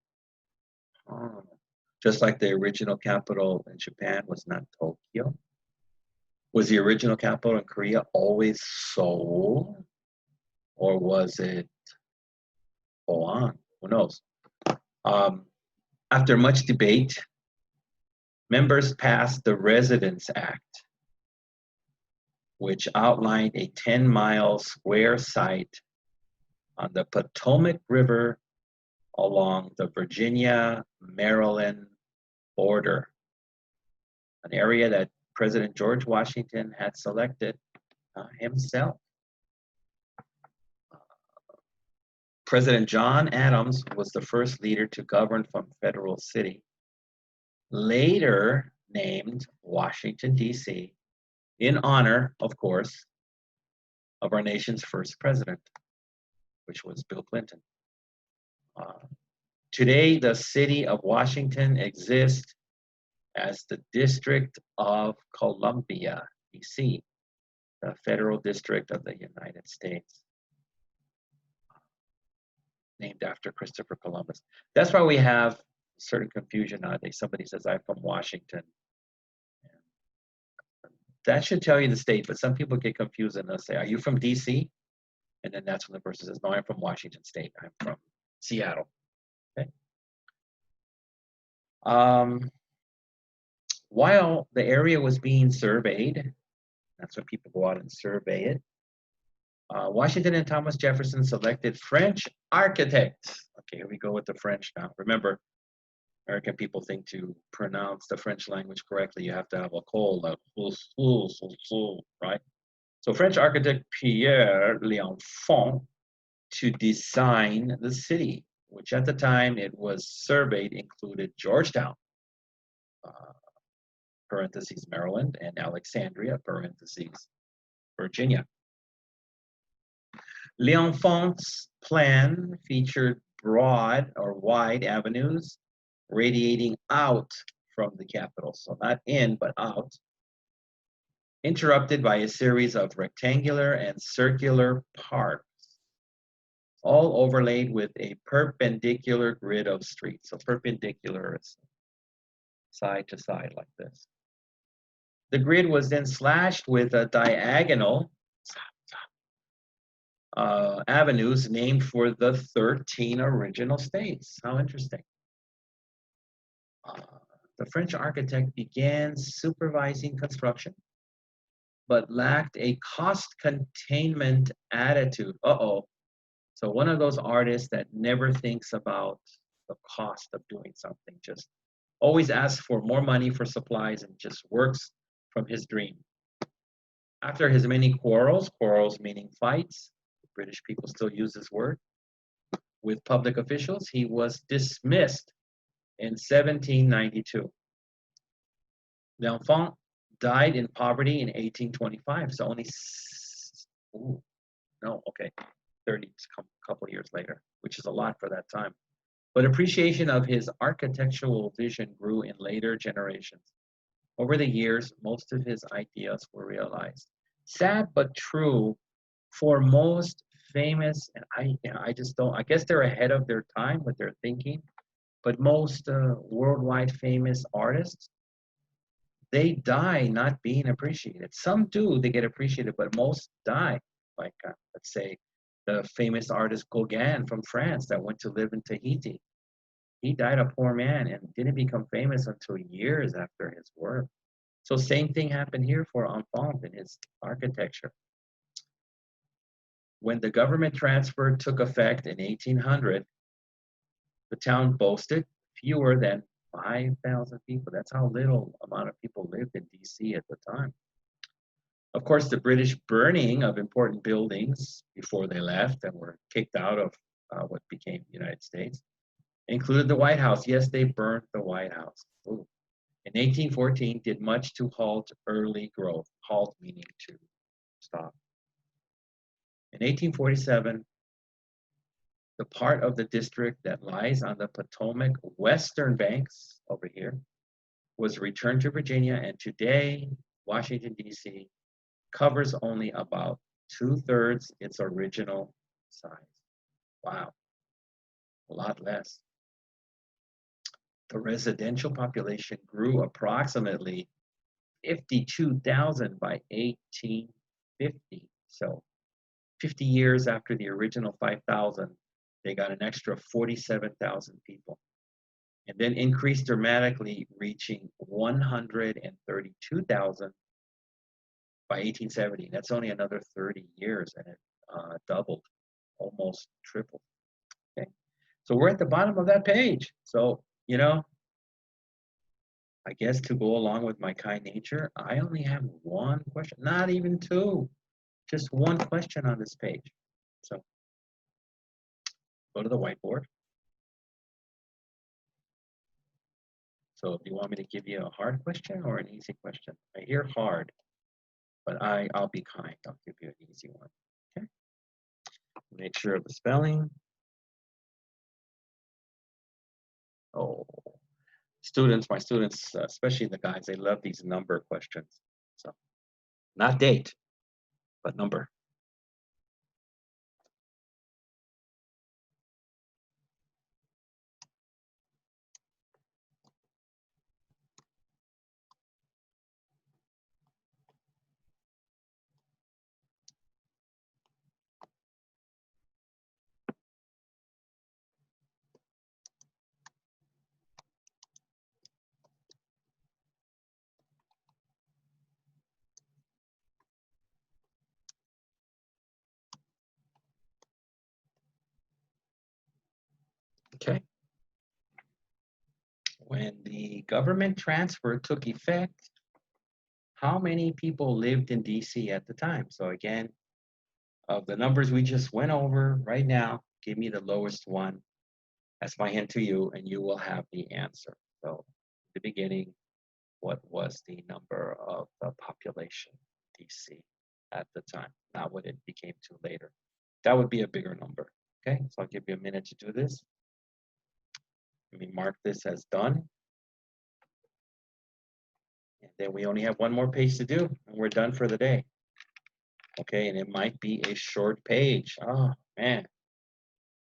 Oh. Just like the original capital in Japan was not Tokyo? Was the original capital in Korea always Seoul? Or was it Oan? Who knows? After much debate, members passed the Residence Act, which outlined a 10-mile square site on the Potomac River along the Virginia-Maryland border, an area that President George Washington had selected himself. President John Adams was the first leader to govern from Federal City, later named Washington, D.C., in honor, of course, of our nation's first president, which was Bill Clinton. Today, the city of Washington exists as the District of Columbia, D.C., the federal district of the United States, named after Christopher Columbus. That's why we have certain confusion nowadays. Somebody says, I'm from Washington. That should tell you the state, but some people get confused and they'll say, are you from D.C.? And then that's when the person says, no, I'm from Washington State. I'm from Seattle. Okay. While the area was being surveyed, that's when people go out and survey it, Washington and Thomas Jefferson selected French architects. Okay, here we go with the French now. Remember, American people think to pronounce the French language correctly, you have to have a cold, like, right? So French architect Pierre L'Enfant to design the city, which at the time it was surveyed included Georgetown, parentheses Maryland, and Alexandria, parentheses Virginia. L'Enfant's plan featured broad or wide avenues radiating out from the Capitol, so not in, but out, interrupted by a series of rectangular and circular parks, all overlaid with a perpendicular grid of streets. So perpendicular is side to side like this. The grid was then slashed with a diagonal avenues named for the 13 original states. How interesting. The French architect began supervising construction, but lacked a cost containment attitude. So one of those artists that never thinks about the cost of doing something, just always asks for more money for supplies and just works from his dream. After his many quarrels meaning fights, British people still use this word, with public officials, he was dismissed in 1792. L'Enfant died in poverty in 1825, so only, ooh, no, okay, 30, a couple years later, which is a lot for that time. But appreciation of his architectural vision grew in later generations. Over the years, most of his ideas were realized. Sad but true for most famous, and I just don't, I guess they're ahead of their time with their thinking, but most worldwide famous artists, they die not being appreciated. Some do, they get appreciated, but most die. Like, let's say, the famous artist Gauguin from France that went to live in Tahiti. He died a poor man and didn't become famous until years after his work. So same thing happened here for Enfant in his architecture. When the government transfer took effect in 1800, the town boasted fewer than 5,000 people. That's how little amount of people lived in DC at the time. Of course, the British burning of important buildings before they left and were kicked out of what became the United States included the White House. Yes, they burnt the White House. Ooh. In 1814, did much to halt early growth. Halt meaning to stop. In 1847, the part of the district that lies on the Potomac western banks over here was returned to Virginia, and today Washington, D.C. covers only about 2/3 its original size. Wow, a lot less. The residential population grew approximately 52,000 by 1850. So 50 years after the original 5,000, they got an extra 47,000 people. And then increased dramatically, reaching 132,000 by 1870. That's only another 30 years, and it doubled, almost tripled. Okay, so we're at the bottom of that page. So, I guess to go along with my kind nature, I only have one question, not even two, just one question on this page. So go to the whiteboard. So do you want me to give you a hard question or an easy question? I hear hard, but I'll be kind. I'll give you an easy one. Okay. Make sure of the spelling. Oh, students, my students, especially the guys, they love these number questions. So not date, but number. Okay. When the government transfer took effect, how many people lived in DC at the time? So again, of the numbers we just went over right now, give me the lowest one. That's my hint to you, and you will have the answer. So, at the beginning, what was the number of the population in DC at the time? Not what it became to later. That would be a bigger number. Okay, so I'll give you a minute to do this. Let me mark this as done. And then we only have one more page to do, and we're done for the day. Okay, and it might be a short page. Oh, man,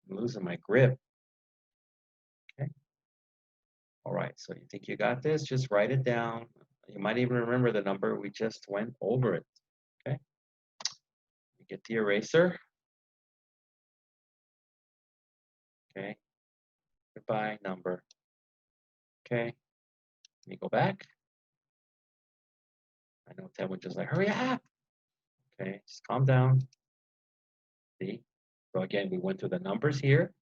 I'm losing my grip. Okay. All right, so you think you got this? Just write it down. You might even remember the number. We just went over it. Okay. You get the eraser. Okay. Goodbye, number. Okay. Let me go back. I know Ted would just like, hurry up. Okay, just calm down. See? So again, we went through the numbers here.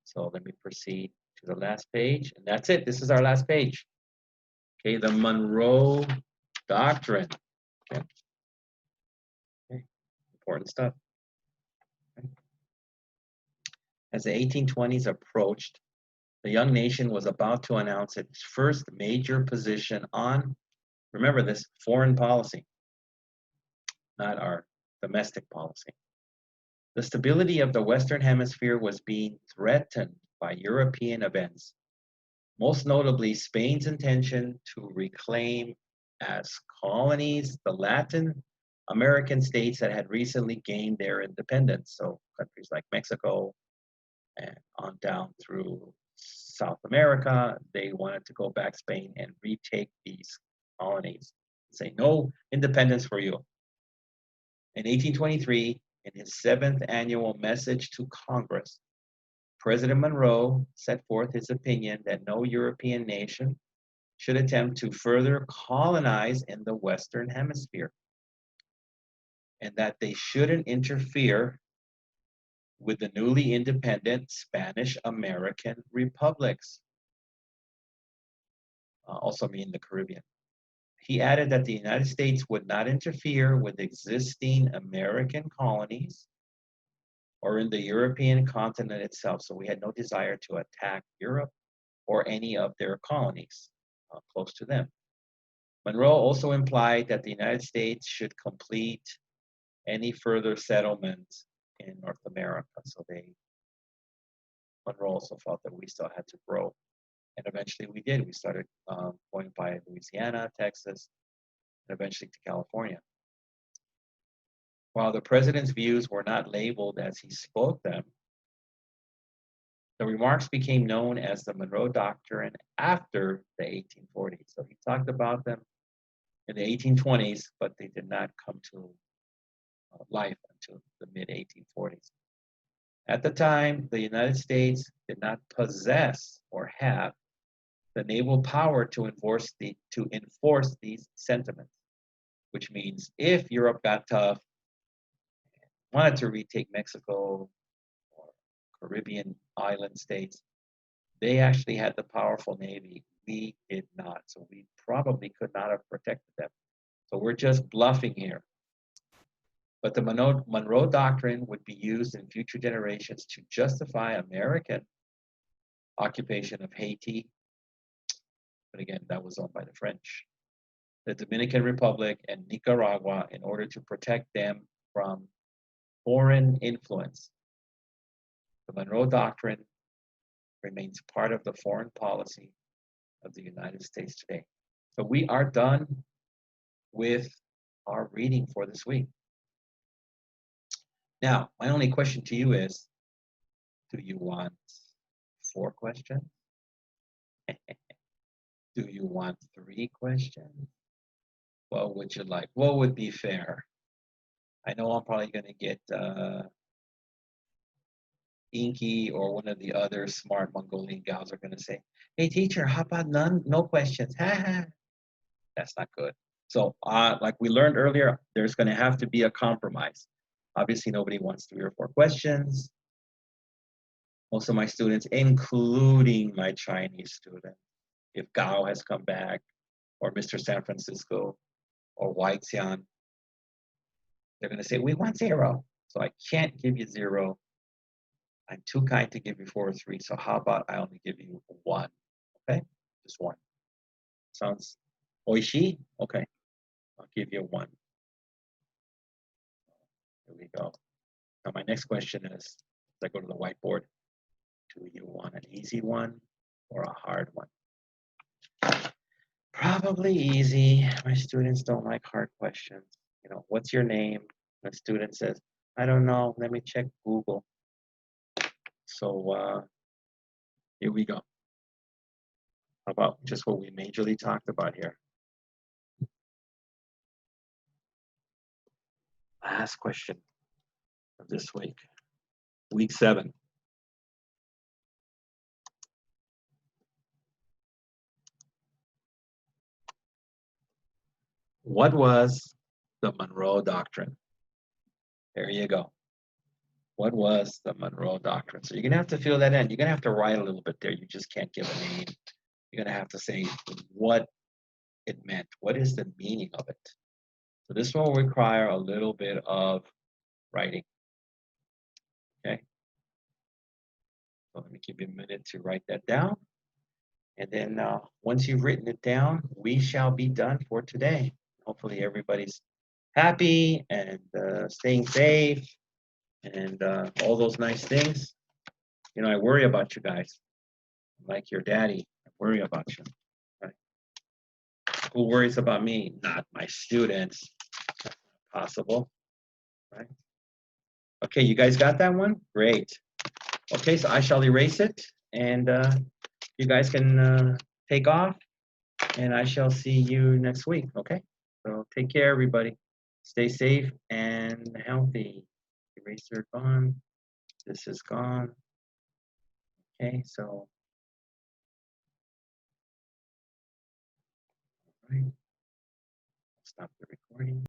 So let me proceed to the last page. And that's it. This is our last page. Okay, the Monroe Doctrine. Okay. Okay. Important stuff. Okay. As the 1820s approached, the young nation was about to announce its first major position on, remember this, foreign policy, not our domestic policy. The stability of the Western Hemisphere was being threatened by European events, most notably Spain's intention to reclaim as colonies the Latin American states that had recently gained their independence. So countries like Mexico and on down through South America, they wanted to go back Spain and retake these colonies. Say no independence for you. In 1823, in his 7th annual message to Congress, President Monroe set forth his opinion that no European nation should attempt to further colonize in the Western Hemisphere, and that they shouldn't interfere with the newly independent Spanish American republics, also mean the Caribbean. He added that the United States would not interfere with existing American colonies or in the European continent itself. So we had no desire to attack Europe or any of their colonies close to them. Monroe also implied that the United States should complete any further settlements in North America. So Monroe also felt that we still had to grow. And eventually we did. We started going by Louisiana, Texas, and eventually to California. While the president's views were not labeled as he spoke them, the remarks became known as the Monroe Doctrine after the 1840s. So he talked about them in the 1820s, but they did not come to life until the mid-1840s. At the time, the United States did not possess or have the naval power to enforce these sentiments, which means if Europe got tough, wanted to retake Mexico or Caribbean island states, they actually had the powerful navy. We did not, so we probably could not have protected them. So we're just bluffing here. But the Monroe Doctrine would be used in future generations to justify American occupation of Haiti. But again, that was owned by the French. The Dominican Republic and Nicaragua in order to protect them from foreign influence. The Monroe Doctrine remains part of the foreign policy of the United States today. So we are done with our reading for this week. Now, my only question to you is, do you want 4 questions? Do you want 3 questions? What would you like? What would be fair? I know I'm probably going to get Inky or one of the other smart Mongolian gals are going to say, hey, teacher, how about no questions? That's not good. So like we learned earlier, there's going to have to be a compromise. Obviously, nobody wants 3 or 4 questions. Most of my students, including my Chinese student, if Gao has come back, or Mr. San Francisco, or Weixian, they're going to say, we want 0. So I can't give you 0. I'm too kind to give you 4 or 3. So how about I only give you 1? Okay, just 1. Sounds oishi? Okay, I'll give you 1. Here we go. Now my next question is, I go to the whiteboard, do you want an easy one or a hard one? Probably easy. My students don't like hard questions. You know, what's your name? The student says, I don't know. Let me check Google. So here we go. How about just what we majorly talked about here? Last question of this week. Week 7. What was the Monroe Doctrine? There you go. What was the Monroe Doctrine? So you're gonna have to fill that in. You're gonna have to write a little bit there. You just can't give a name. You're gonna have to say what it meant. What is the meaning of it? So this will require a little bit of writing. Okay. So let me give you a minute to write that down. And then once you've written it down, we shall be done for today. Hopefully everybody's happy and staying safe and all those nice things. You know, I worry about you guys. Like your daddy, I worry about you. Right? Who worries about me? Not my students. Possible, right? Okay, you guys got that one? Great. Okay, so I shall erase it, and you guys can take off, and I shall see you next week, okay? So take care, everybody. Stay safe and healthy. Eraser gone. This is gone. Okay, so, all right. Stop the recording.